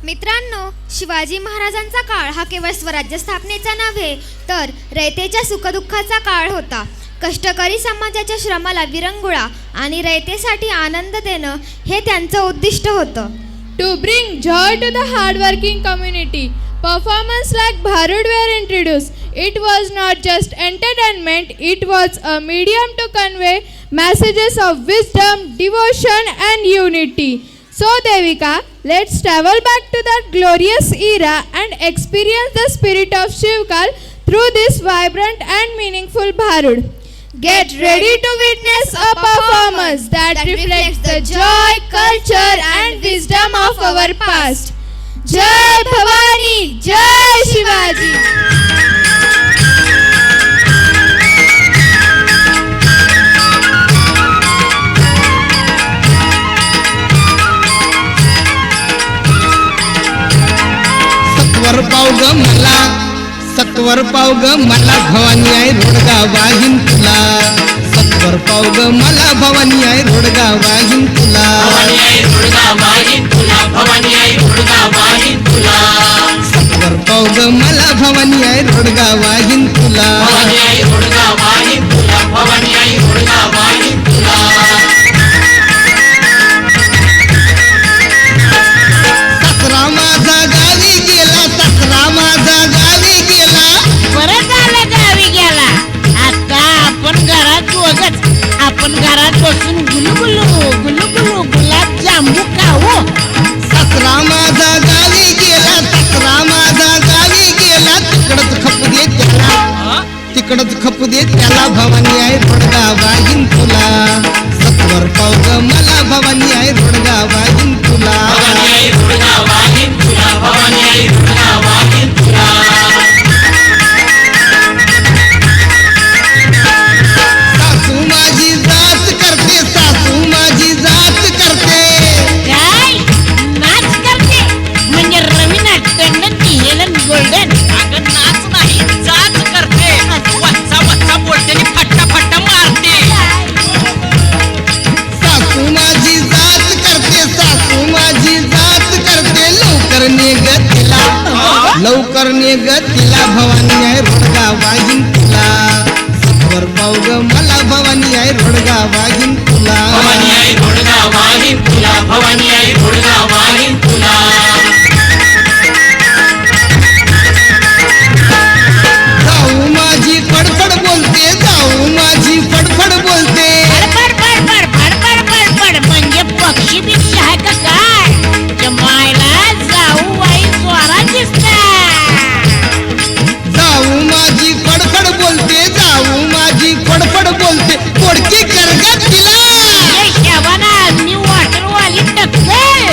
मित्रांनो, शिवाजी महाराजांचा काळ हा केवळ स्वराज्य स्थापनेचा नव्हे तर रयतेच्या सुखदुःखाचा काळ होता. कष्टकरी समाजाच्या श्रमाला विरंगुळा आणि रयतेसाठी आनंद देणं हे त्यांचं उद्दिष्ट होतं. To bring joy to the hard-working community, performance like Bharud were introduced. It was not just entertainment, it was a medium to convey messages of wisdom, devotion and unity. So Devika, let's travel back to that glorious era and experience the spirit of Shivkal through this vibrant and meaningful Bharud. Get ready to witness a performance that reflects the joy, culture and wisdom of our past. Jai Bhavani, Jai Shivaji. सत्वर पाव ग मला भवानी आहे रोडगा वाहिन तुला. सत्वर पाव ग मला भवानी आहे रोडगा वाहिन तुला. सत्वर पाव ग मला भवानी आहे रोडगा वाहिन तुला. सासरा माझा गावी गेला, सासरा माझा गावी गेला. बरं झालं गावी गेला. आता आपण घरात दोघच, आपण घरात बसून गुलगुलू गुलगुलू गुलाब जांबू खाऊ. सासरा माझा गावी गेला, सासरा माझा गावी गेला. तिकडच खपू दे त्याला, तिकडच खपू दे त्याला. भवानी आहे रोडगा वाहिन तुला. सत्वर पाव ग मला भवानी आहे रोडगा वाहिन तुला. सासू माझी जात करते, सासू माझी जात करते. काय नाच करते म्हणजे रवी नाटकंड हेलन गोल्डन. अगं नाच नाही, जाच करते. वच्चा वच्चा बोलते आणि फट्टा फट्टा मारते. सासू माझी जात करते, सासू माझी जात करते. लवकर नेग तिला, लवकर नेग तिला. भवानी आहे रोडगा वाहिन तुला. सत्वर पाव ग मला भवानी आहे रोडगा वाहिन तुला. जाऊ माझी फडफड बोलते, जाऊ माझी फडफड बोलते. म्हणजे पक्षी बिक्षी आहे का काय? जमायला जाऊ आई स्वरा जाऊ माझी फडफड बोलते, जाऊ माझी फडफड बोलते. पोडकी करगत तिला, मी वॉटरवाली टक्कर.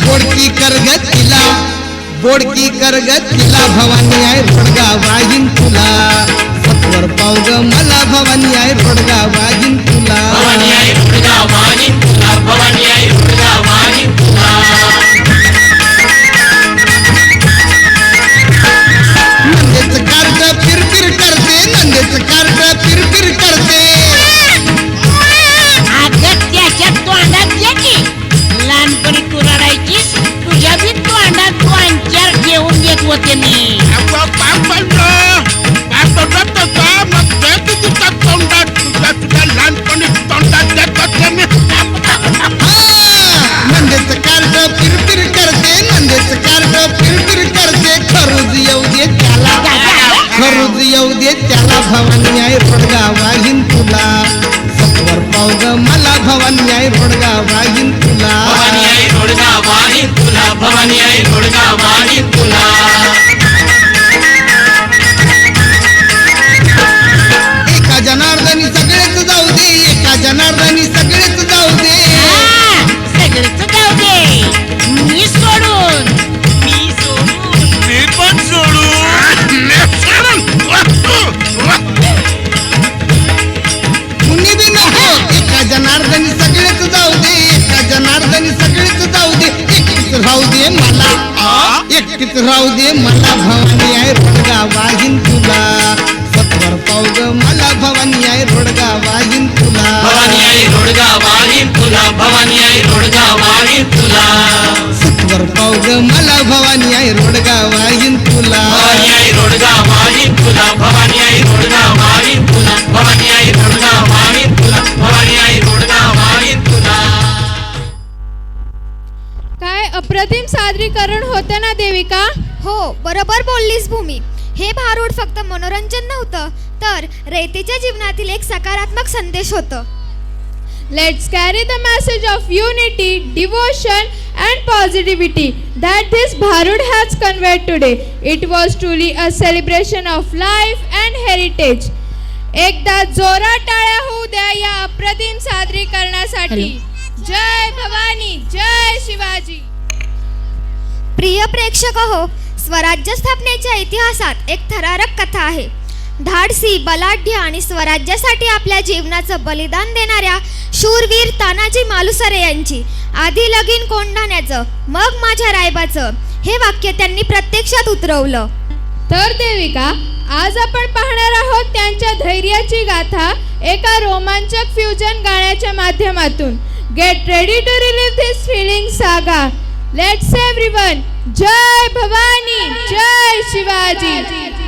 बोडकी करगत तिला, बोडकी करगत तिला. भवानी आहे रोडगा वाहिन तुला. सत्वर पाव ग मला भवानी आहे रोडगा वाहिन तुला. नंदेच कार्ट फिरफिर करते, नंदेच कार्ट फिरफिर करते. अगं त्याच्या तोंडात ये की. लहानपणी तू रडायची, तुझ्या बी तोंडात 2-4 घेऊन येत होते मी. नंदेच कार्ट फिरफिर करते, नंदेच कार्ट फिरफिर करते. खरूज येऊ दे त्याला, खरूज येऊ दे त्याला. भवानी आहे रोडगा वाहिन तुला. सत्वर पाव ग मला भवानी आहे रोडगा वाहिन तुला. भवानी आई रोडगा वाहिन तुला. भवानी आई दे मला एकटीच राहू दे मला भवानी आहे रोडगा वाहीन तुला सत्वर पावग मला भवानी आहे रोडगा वाहीन तुला भवानी आई रोडगा वाहीन तुला भवानी आई रोडगा वाहीन तुला सत्वर पावग मला भवानी आहे रोडगा वाहीन तुला भवानी आई रोडगा वाहीन तुला भवानी आई रोडगा वाहीन तुला भवानी आई रोडगा वाहीन तुला भवानी आई रोडगा वाहीन तुला. काय अप्रतिम सादरीकरण होतं ना देविका. हो बरोबर बोललीस भूमी. हे भारूड फक्त मनोरंजन नव्हतं तर रयतेच्या जीवनातील एक सकारात्मक संदेश होतं. Let's carry the message of unity, devotion and positivity that this Bharud has conveyed today. It was truly a celebration of life and heritage. एकदा जोरात टाळ्या होऊ द्या या अप्रतिम सादरीकरणासाठी. जय भवानी, जय शिवाजी. प्रिय प्रेक्षक हो, स्वराज्य स्थापनेच्या इतिहासात एक थरारक कथा आहे. धाडसी, बलाढ्य आणि स्वराज्यासाठी आपल्या जीवनाचं बलिदान देणाऱ्या शूरवीर तानाजी मालुसरे यांची आधी लगीन कोंढाण्याचं मग माझ्या रायबाचं हे वाक्य त्यांनी प्रत्यक्षात उतरवलं. तर देविका, आज आपण पाहणार आहोत त्यांच्या धैर्याची गाथा एका रोमांचक फ्युजन गाण्याच्या माध्यमातून. Get ready to relive this thrilling saga. Let's everyone, जय भवानी, जय शिवाजी.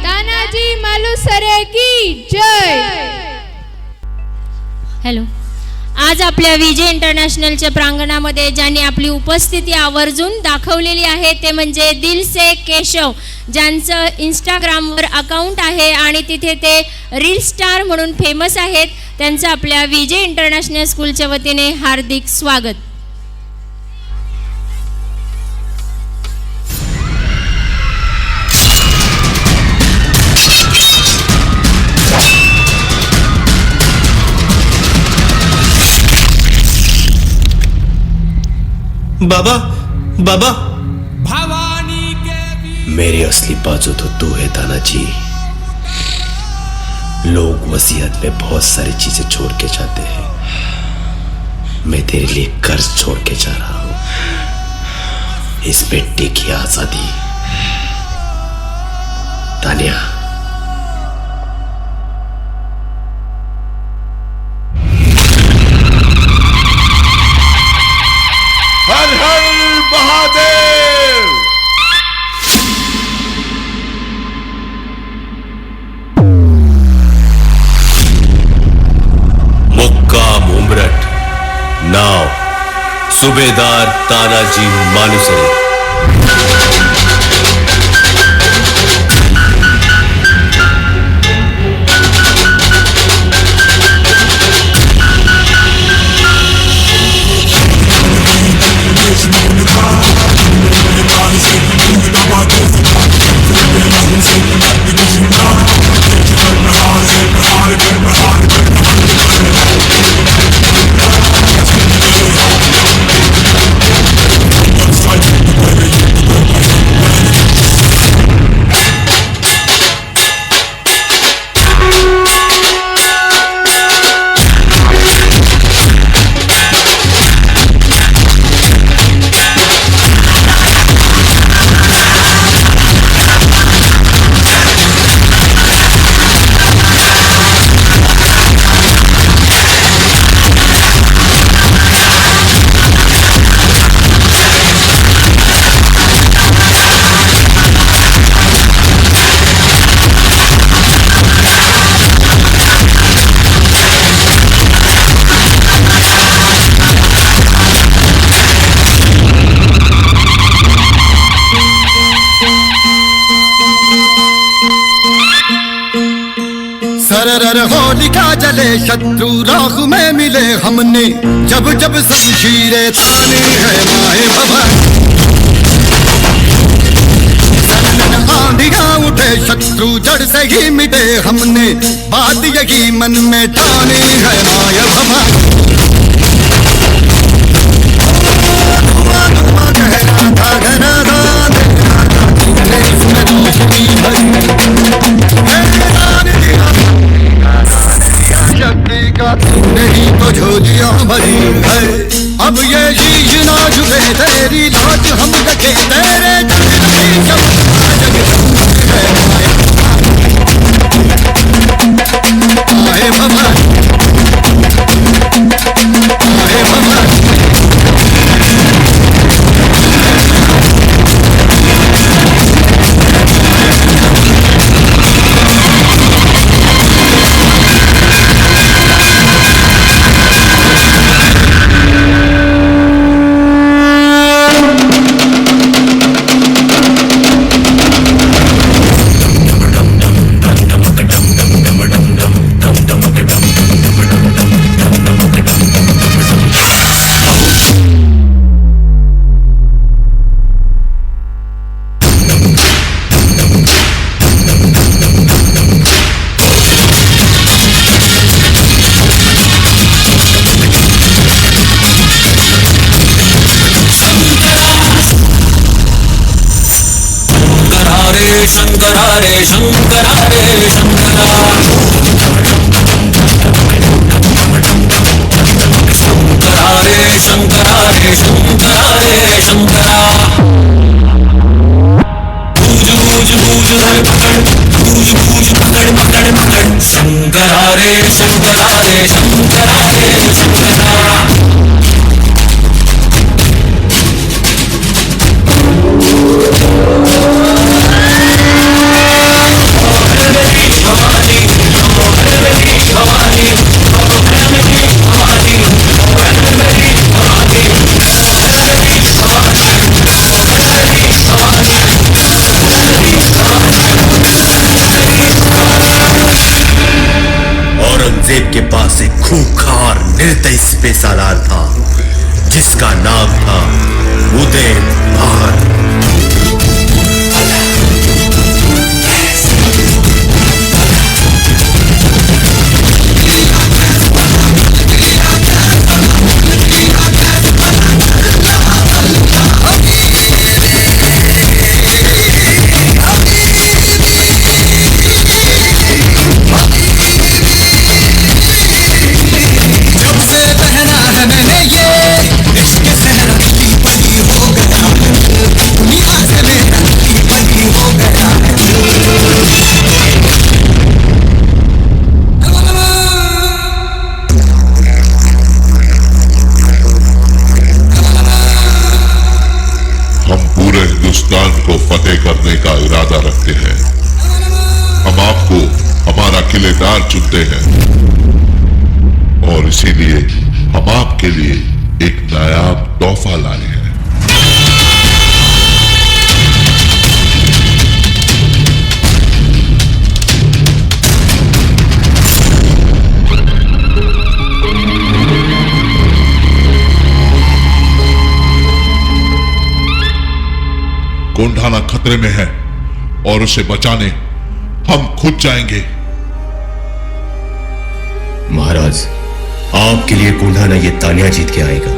तानाजी मालुसरे की जय. हॅलो. आज आपल्या विजय इंटरनॅशनलच्या प्रांगणामध्ये ज्यांनी आपली उपस्थिती आवर्जून दाखवलेली आहे ते म्हणजे दिल से केशव, ज्यांचं इंस्टाग्रामवर अकाउंट आहे आणि तिथे ते रील स्टार म्हणून फेमस आहेत. त्यांचं आपल्या विजय इंटरनॅशनल स्कूलच्या वतीने हार्दिक स्वागत. बाबा बाबा, भवानी के मेरी असली बाजू तो तू है तानाजी. लोग वसीयत में बहुत सारी चीजें छोड़ के जाते हैं. मैं तेरे लिए कर्ज छोड़ के जा रहा हूं, इस बेटे की आजादी. तानिया, हर हर महादेव. मुक्काम उमरठ. नाव सुबेदार तानाजी मालुसरे. सरर होलिका जले शत्रु राख में मिले हमने, जब जब शमशीरें ताने है माए भवानी. सनन आंधियां उठे शत्रु जड़ से ही मिटे हमने, बात यही मन में ठाने है माए भवानी. शक्ति का नहीं तो झोलियां भरी है, अब ये शीश ना झुके तेरी लौट हम रखे तेरे जग आए बाबा आए बाबा शंकरा रे शंकरा रे शंकरा शंकरा रे शंकरा रे शंकरा रे शंकरा बूझ बूझ बूझ धर पकड़ बूझ बूझ पकड़ पकड़ पकड़ शंकरा रे शंकरा रे शंकरा रे शंकरा औरंगजेब के पास एक खूंखार निर्दयी बेसालार था जिसका नाम था उदय भान। हिंदुस्तान को फतेह करने का इरादा रखते हैं। हम आपको हमारा किलेदार चुनते हैं और इसीलिए हम आपके लिए एक नायाब तोहफा लाए हैं। कोंढाना खतरे में है और उसे बचाने हम खुद जाएंगे। महाराज, आपके लिए कोंढाना ये तानिया जीत के आएगा।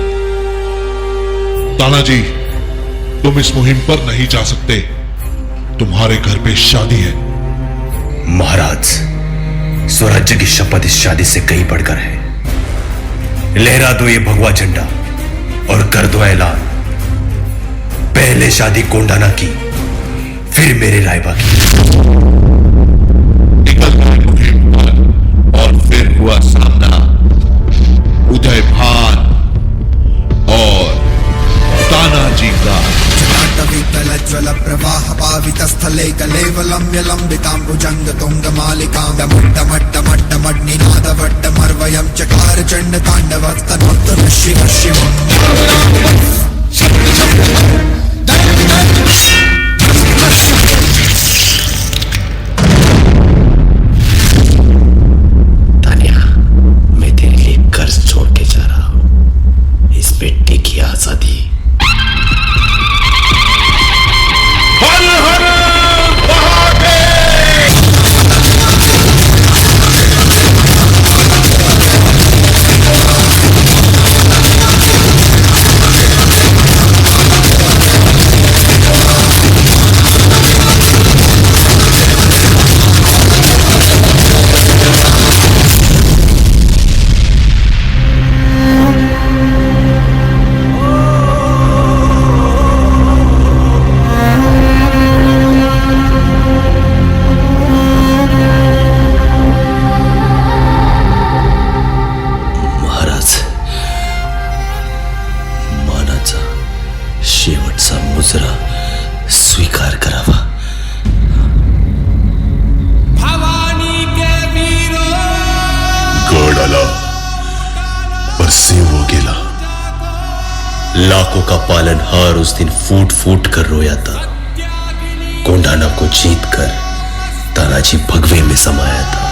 तानाजी, तुम इस मुहिम पर नहीं जा सकते। तुम्हारे घर पे शादी है। महाराज, स्वराज्य की शपथ इस शादी से कहीं बढ़कर है। लहरा दो ये भगवा झंडा और कर दो ऐलान, पहले शादी कोंढाना की, फिर मेरे रायबा की। निकल गए मुहिम पर और फिर हुआ सामना उदय भान और तानाजी का। ज्वल प्रवाह पावित स्थले कलेवलम्य लंबितांबुजंग तुंग मालिकां डमड्डमड्डमड्डमड्निनाद वड्डमर्वयं चकार चंड तांडवस्तनोत्तर शिव शिवम् तानिया, मैं तेरे लिए कर्ज छोड़ के जा रहा हूं, इस बेटे की आजादी। हर हर महादेव। शेवटचा मुजरा स्वीकार करावा. गढ़ आला और सिंह गेला. लाखों का पालनहार उस दिन फूट फूट कर रोया था. कोंढाना को जीत कर तानाजी भगवे में समाया था.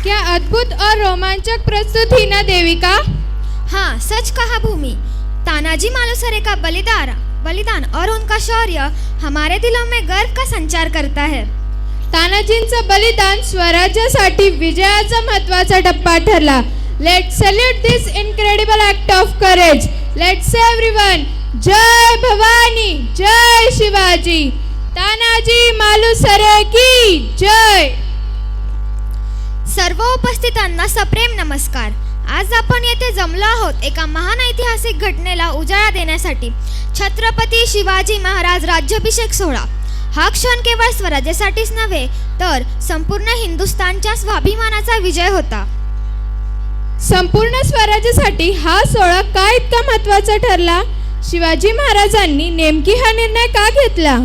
क्या अद्भुत और रोमांचक प्रस्तुति ना देविका. हाँ, सच कहा भूमि. तानाजी मालुसरे का बलिदान और उनका शौर्य हमारे दिलों में गर्व का संचार करता है. तानाजींचं बलिदान स्वराज्यासाठी विजयाचा महत्त्वाचा टप्पा ठरला. Let's salute this incredible act of courage. Let's say everyone जय भवानी, जय शिवाजी. तानाजी मालुसरे की जय. सर्व उपस्थितांना सप्रेम नमस्कार. आज आपण येथे जमलो आहोत एका महान ऐतिहासिक घटनेला उजाळा देण्यासाठी. छत्रपती शिवाजी महाराज राज्याभिषेक सोहळा हा क्षण केवळ स्वराज्यासाठीच नव्हे तर संपूर्ण हिंदुस्थानच्या स्वाभिमानाचा विजय होता. संपूर्ण स्वराज्यासाठी हा सोहळा का इतका महत्त्वाचा ठरला. शिवाजी महाराजांनी नेमकी हा निर्णय का घेतला.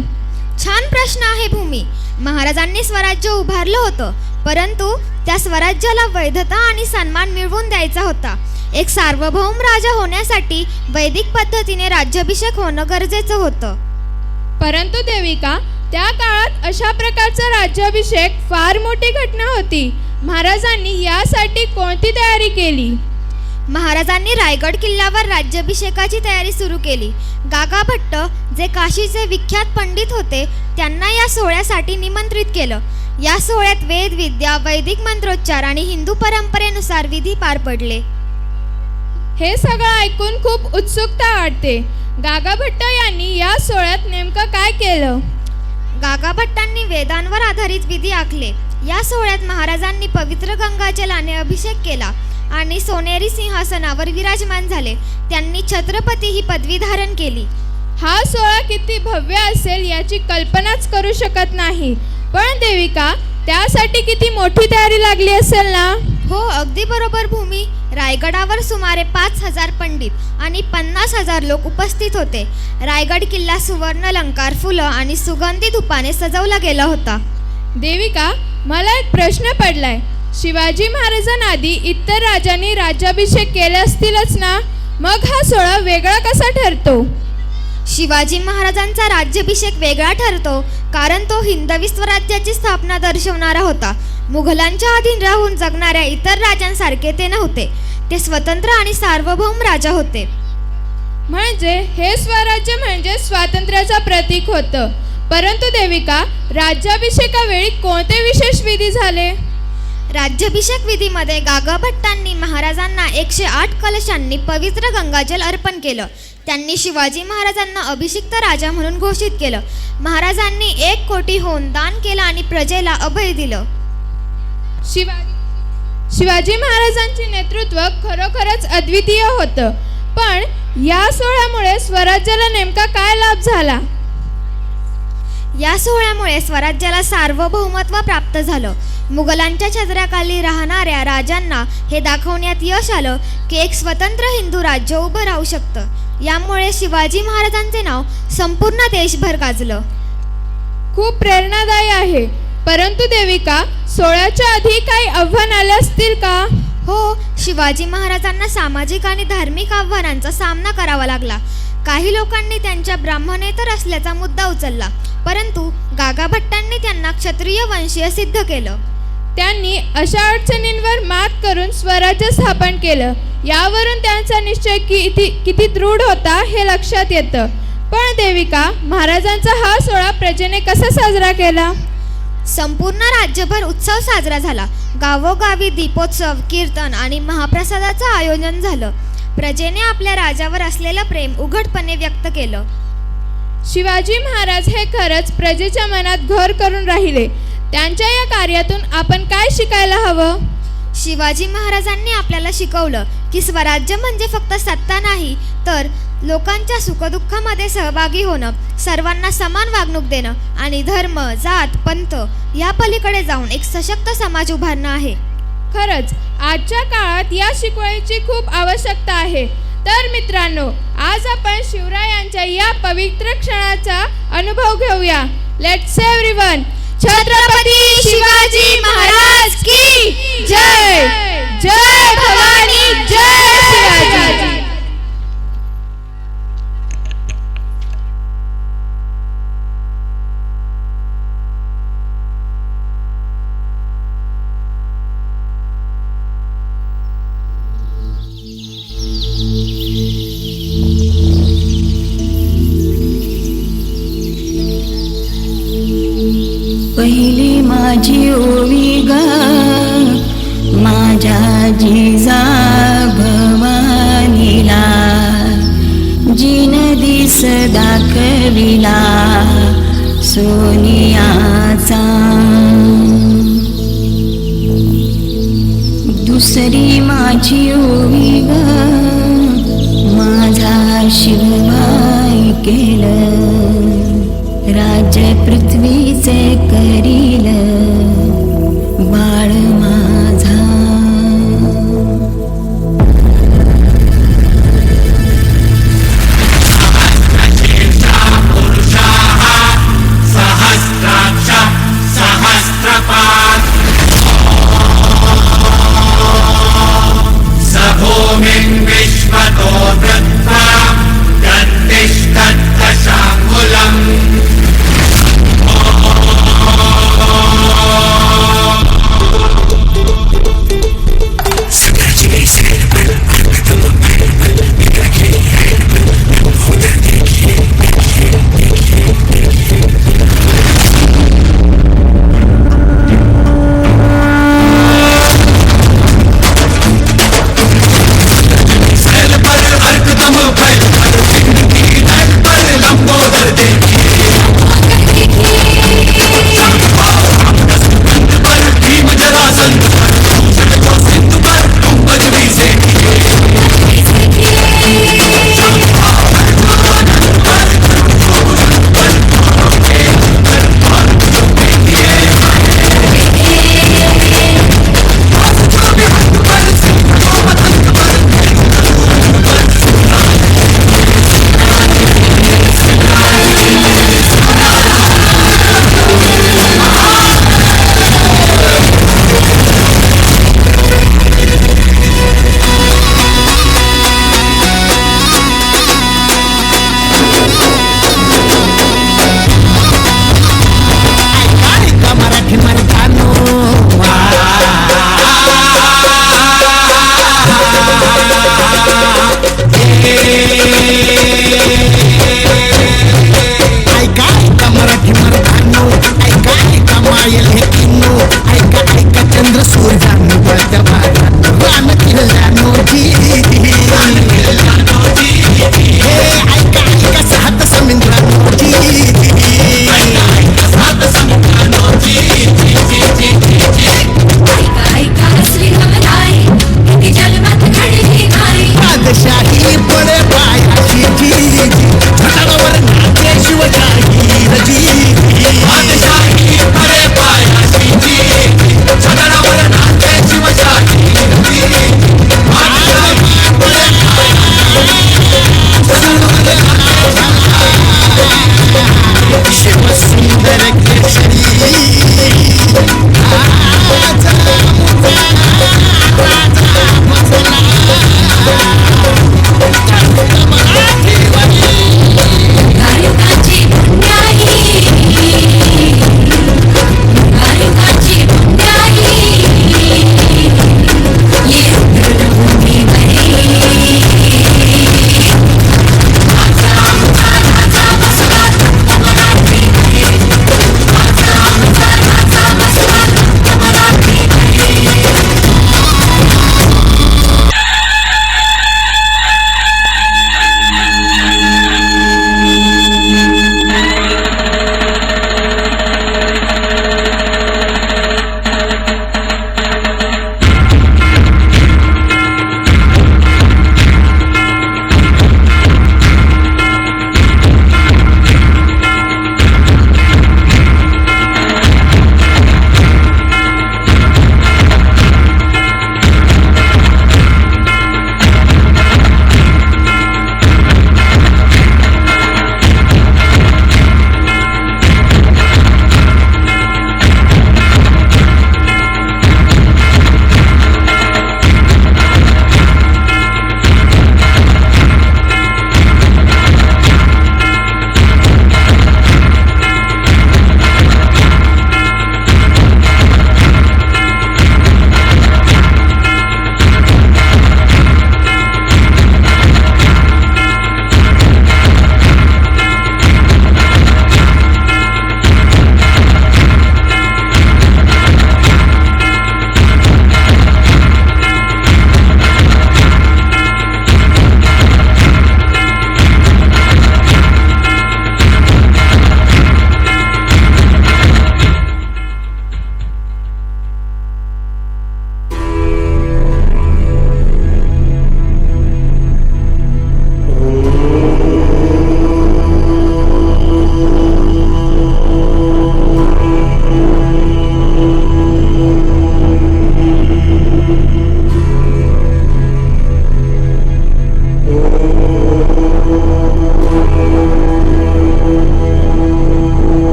छान प्रश्न आहे भूमी. महाराजांनी स्वराज्य उभारलं होतं, परंतु त्या स्वराज्याला वैधता आणि सन्मान मिळवून द्यायचा होता. एक सार्वभौम राजा होण्यासाठी वैदिक पद्धतीने राज्याभिषेक होणं गरजेचं होतं. परंतु देविका, त्या काळात अशा प्रकारचा राज्याभिषेक फार मोठी घटना होती. महाराजांनी यासाठी कोणती तयारी केली. महाराजांनी रायगड किल्ल्यावर राज्याभिषेकाची तयारी सुरू केली. गागा भट्ट, जे काशीचे विख्यात पंडित होते, त्यांना या सोहळ्यासाठी निमंत्रित केलं. या सोहळ्यात वेद विद्या, वैदिक मंत्रोच्चार आणि हिंदू परंपरेनुसार विधी पार पडले. हे सगळं ऐकून खूप उत्सुकता वाटते. गागा भट्ट यांनी या सोहळ्यात नेमकं काय केलं. गागा भट्टांनी वेदांवर आधारित विधी आखले. या सोहळ्यात महाराजांनी पवित्र गंगाजलाने अभिषेक केला आणि सोनेरी सिंहासनावर विराजमान झाले. त्यांनी छत्रपती ही पदवी धारण केली. हा सोहळा किती भव्य असेल याची कल्पनाच करू शकत नाही. पण देविका, त्यासाठी किती मोठी तयारी लागली असेल ना. हो, अगदी बरोबर भूमी. रायगडावर सुमारे 5,000 पंडित आणि 50,000 लोक उपस्थित होते. रायगड किल्ला सुवर्णलंकार, फुलं आणि सुगंधी धुपाने सजवला गेला होता. देविका, मला एक प्रश्न पडलाय. शिवाजी महाराजांआधी इतर राजांनी राज्याभिषेक केले असतीलच ना, मग हा सोहळा वेगळा कसा ठरतो. शिवाजी महाराजांचा राज्याभिषेक वेगळा ठरतो कारण तो हिंदवी स्वराज्याची स्थापना दर्शवणारा होता. मुघलांच्या अधीन राहून जगणाऱ्या इतर राजांसारखे ते नव्हते. ते स्वतंत्र आणि सार्वभौम राजा होते. म्हणजे हे स्वराज्य म्हणजे स्वातंत्र्याचा प्रतीक होतं. परंतु देविका, राज्याभिषेकावेळी कोणते विशेष विधी झाले. राज्याभिषेक विधीमध्ये गागा भट्टांनी महाराजांना 108 कलशांनी पवित्र गंगाजल अर्पण केलं. त्यांनी शिवाजी महाराजांना अभिषिक्त राजा म्हणून घोषित केलं. महाराजांनी 1 कोटी होऊन दान केलं आणि प्रजेला अभय दिलं. शिवाजी महाराजांचे नेतृत्व खरोखरच अद्वितीय होतं. पण या सोहळ्यामुळे स्वराज्याला नेमका काय लाभ झाला. या सोहळ्यामुळे स्वराज्याला सार्वभौमत्व प्राप्त झालं. मुघलांच्या छत्राखाली राहणाऱ्या राजांना हे दाखवण्यात यश आलं की एक स्वतंत्र हिंदू राज्य उभं राहू शकतं. यामुळे शिवाजी महाराजांचे नाव संपूर्ण देशभर गाजलं. खूप प्रेरणादायी आहे. परंतु देविका, सोहळ्याच्या आधी काही आव्हान आले असतील का. हो, शिवाजी महाराजांना सामाजिक आणि धार्मिक आव्हानांचा सामना करावा लागला. काही लोकांनी त्यांच्या ब्राह्मणेतर असल्याचा मुद्दा उचलला, परंतु गागा भट्टांनी त्यांना क्षत्रिय वंशीय सिद्ध केलं. त्यांनी अशा अडचणींवर मात करून स्वराज्य स्थापन केलं. यावरून त्यांचा निश्चय किती दृढ होता हे लक्षात येतं. पण देविका, महाराजांचा हा सोहळा प्रजेने कसा साजरा केला. संपूर्ण राज्यभर उत्सव साजरा झाला. गावोगावी दीपोत्सव, कीर्तन आणि महाप्रसादाचं आयोजन झालं. प्रजेने आपल्या राजावर असलेलं प्रेम उघडपणे व्यक्त केलं. शिवाजी महाराज हे खरंच प्रजेच्या मनात घर करून राहिले. त्यांच्या या कार्यातून आपण काय शिकायला हवं. शिवाजी महाराजांनी आपल्याला शिकवलं की स्वराज्य म्हणजे फक्त सत्ता नाही, तर लोकांच्या सुखदुःखामध्ये सहभागी होणं, सर्वांना समान वागणूक देणं आणि धर्म, जात, पंथ या पलीकडे जाऊन एक सशक्त समाज उभारणं आहे. खरंच आजच्या काळात या शिकवणीची खूप आवश्यकता आहे. तर मित्रांनो, आज आपण शिवरायांच्या या पवित्र क्षणाचा अनुभव घेऊया. लेट्स एव्हरीवन, छत्रपती शिवाजी महाराज की जय. जय भवानी, जय शिवाजी. पहिली माझी ओवी ग माझ्या जिजा भवानीला, जिन दिस दाखविला सोनियाचा. दुसरी माझी ओवी ग माझा शिवबाई केलं, राज्य पृथ्वीचे करील बाळ माझा. सहस्राक्ष सहस्रपाद सभूमिं विश्वतो वृत्वा गतिष्ठत्तशाङ्कुलम्.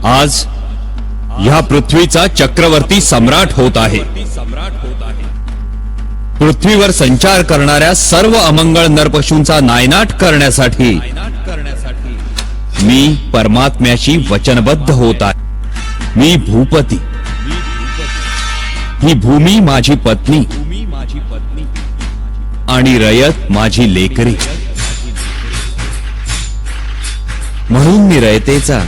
आज ह्या पृथ्वीचा चक्रवर्ती सम्राट होत आहे. पृथ्वीवर संचार करणाऱ्या सर्व अमंगळ नरपशूंचा नायनाट करण्यासाठी मी परमात्म्याशी वचनबद्ध होत आहे. मी भूपती, ही भूमी माझी पत्नी आणि रयत माझी लेकरी. म्हणून मी रयतेचा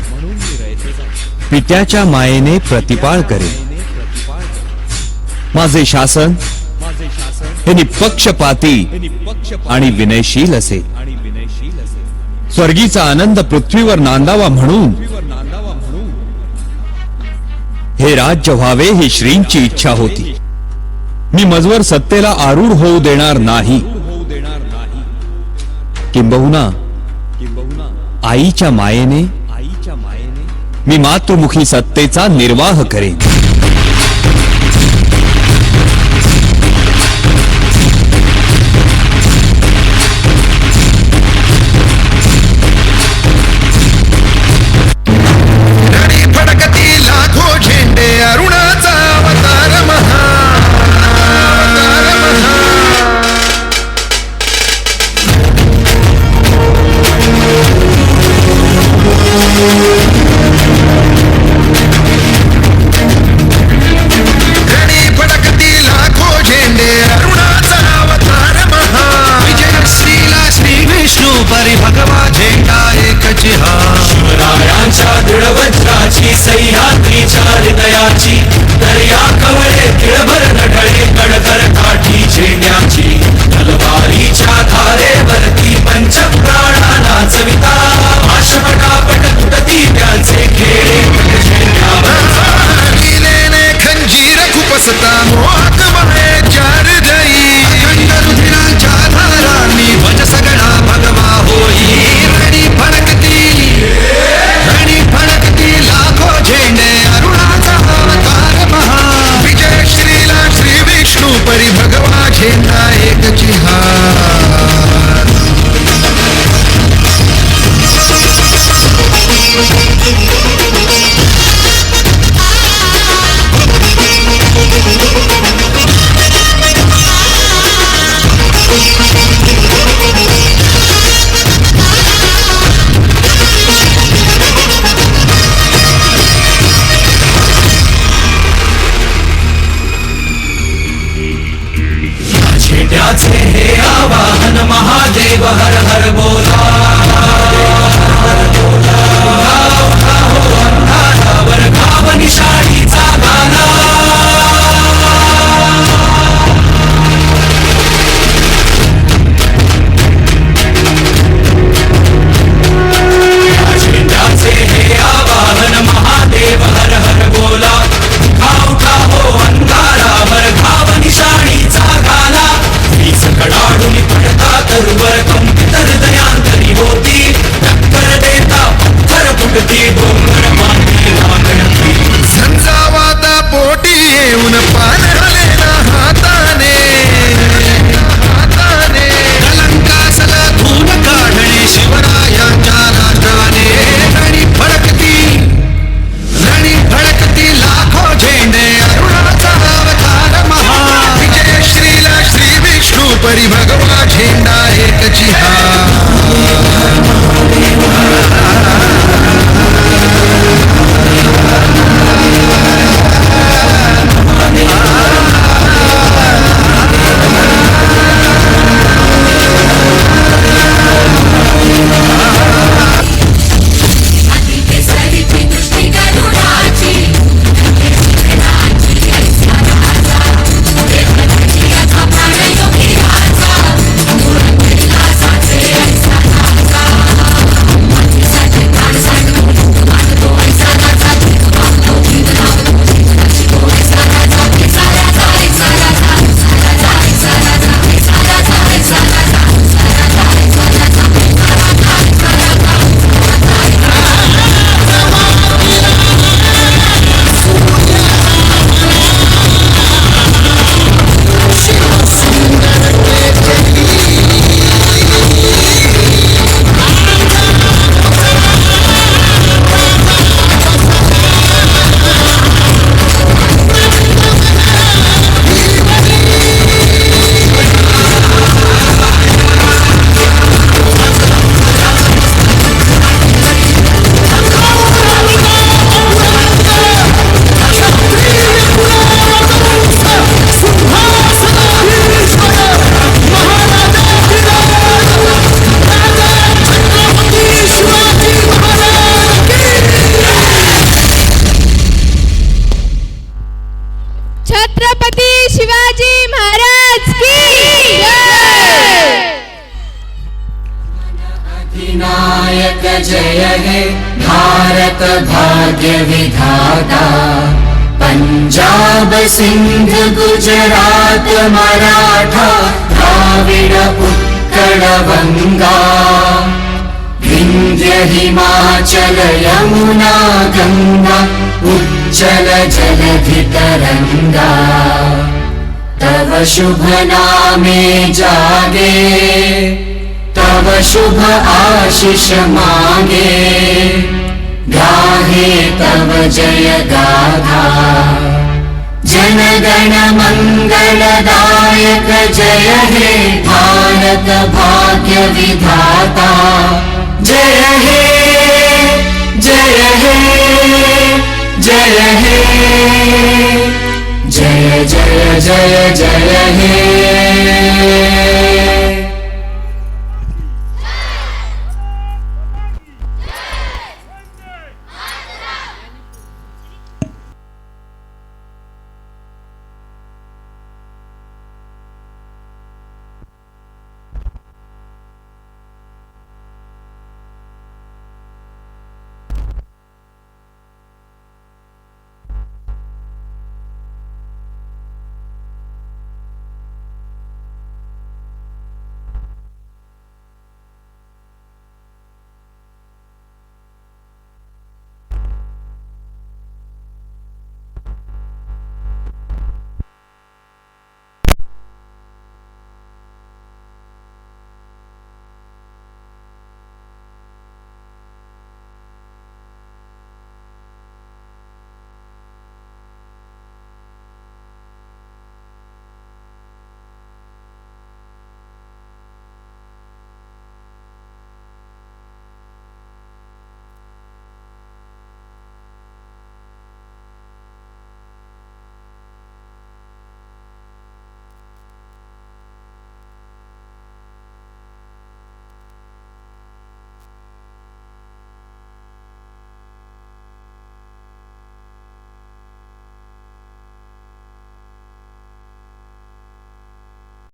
पित्याच्या मायेने प्रतिपाळ करेन. माझे शासन हे निपक्षपाती आणि विनयशील असेल. स्वर्गीचा आनंद पृथ्वीवर नांदावा म्हणून हे राज्य व्हावे ही श्रींची इच्छा होती. मी मजवर सत्तेला आरूढ होऊ देणार नाही. किंबहुना आईच्या मायेने मी मातृमुखी सत्तेचा निर्वाह करेन. अरुणाचा अवतार महान. रणी फडकती लाखो झेंडे अरुणाचा अवतार महान. विजयश्रीला श्री विष्णू परी भगवा झेंडा एकच हा. शिवरायांच्या दृढवज्राची सह्याद्रीच्या हृदयाची दर्या कवळे तिळभर नटळे कडकर काठी झेंड्याची. तलवारीच्या धारेवरती पंचप्राणा नाचविता आशपटापट तुटती त्यांचे खेळे झेंड्यावर खंजीर खुपसता मोहात वाहे चार जई. अखंड रुधिरांच्या धारांनी वज सगळा भगवा होई. रणी फडकती लाखो झेंडे अरुणाचा अवतार महान. विजय श्रीला है भारत भाग्य विधाता। पंजाब सिंध गुजरात मराठा द्राविड उत्कल गंगा, विंध्य हिमाचल यमुना गंगा उज्जल जलधि तरंगा। तव शुभ नामे जागे, तव शुभ आशीष मांगे, गाहे तव जय गाथा। जन गण मंगलदायक जय हे भारत भाग्य विधाता। जय हे जय हे जय हे जय जय जय जय हे।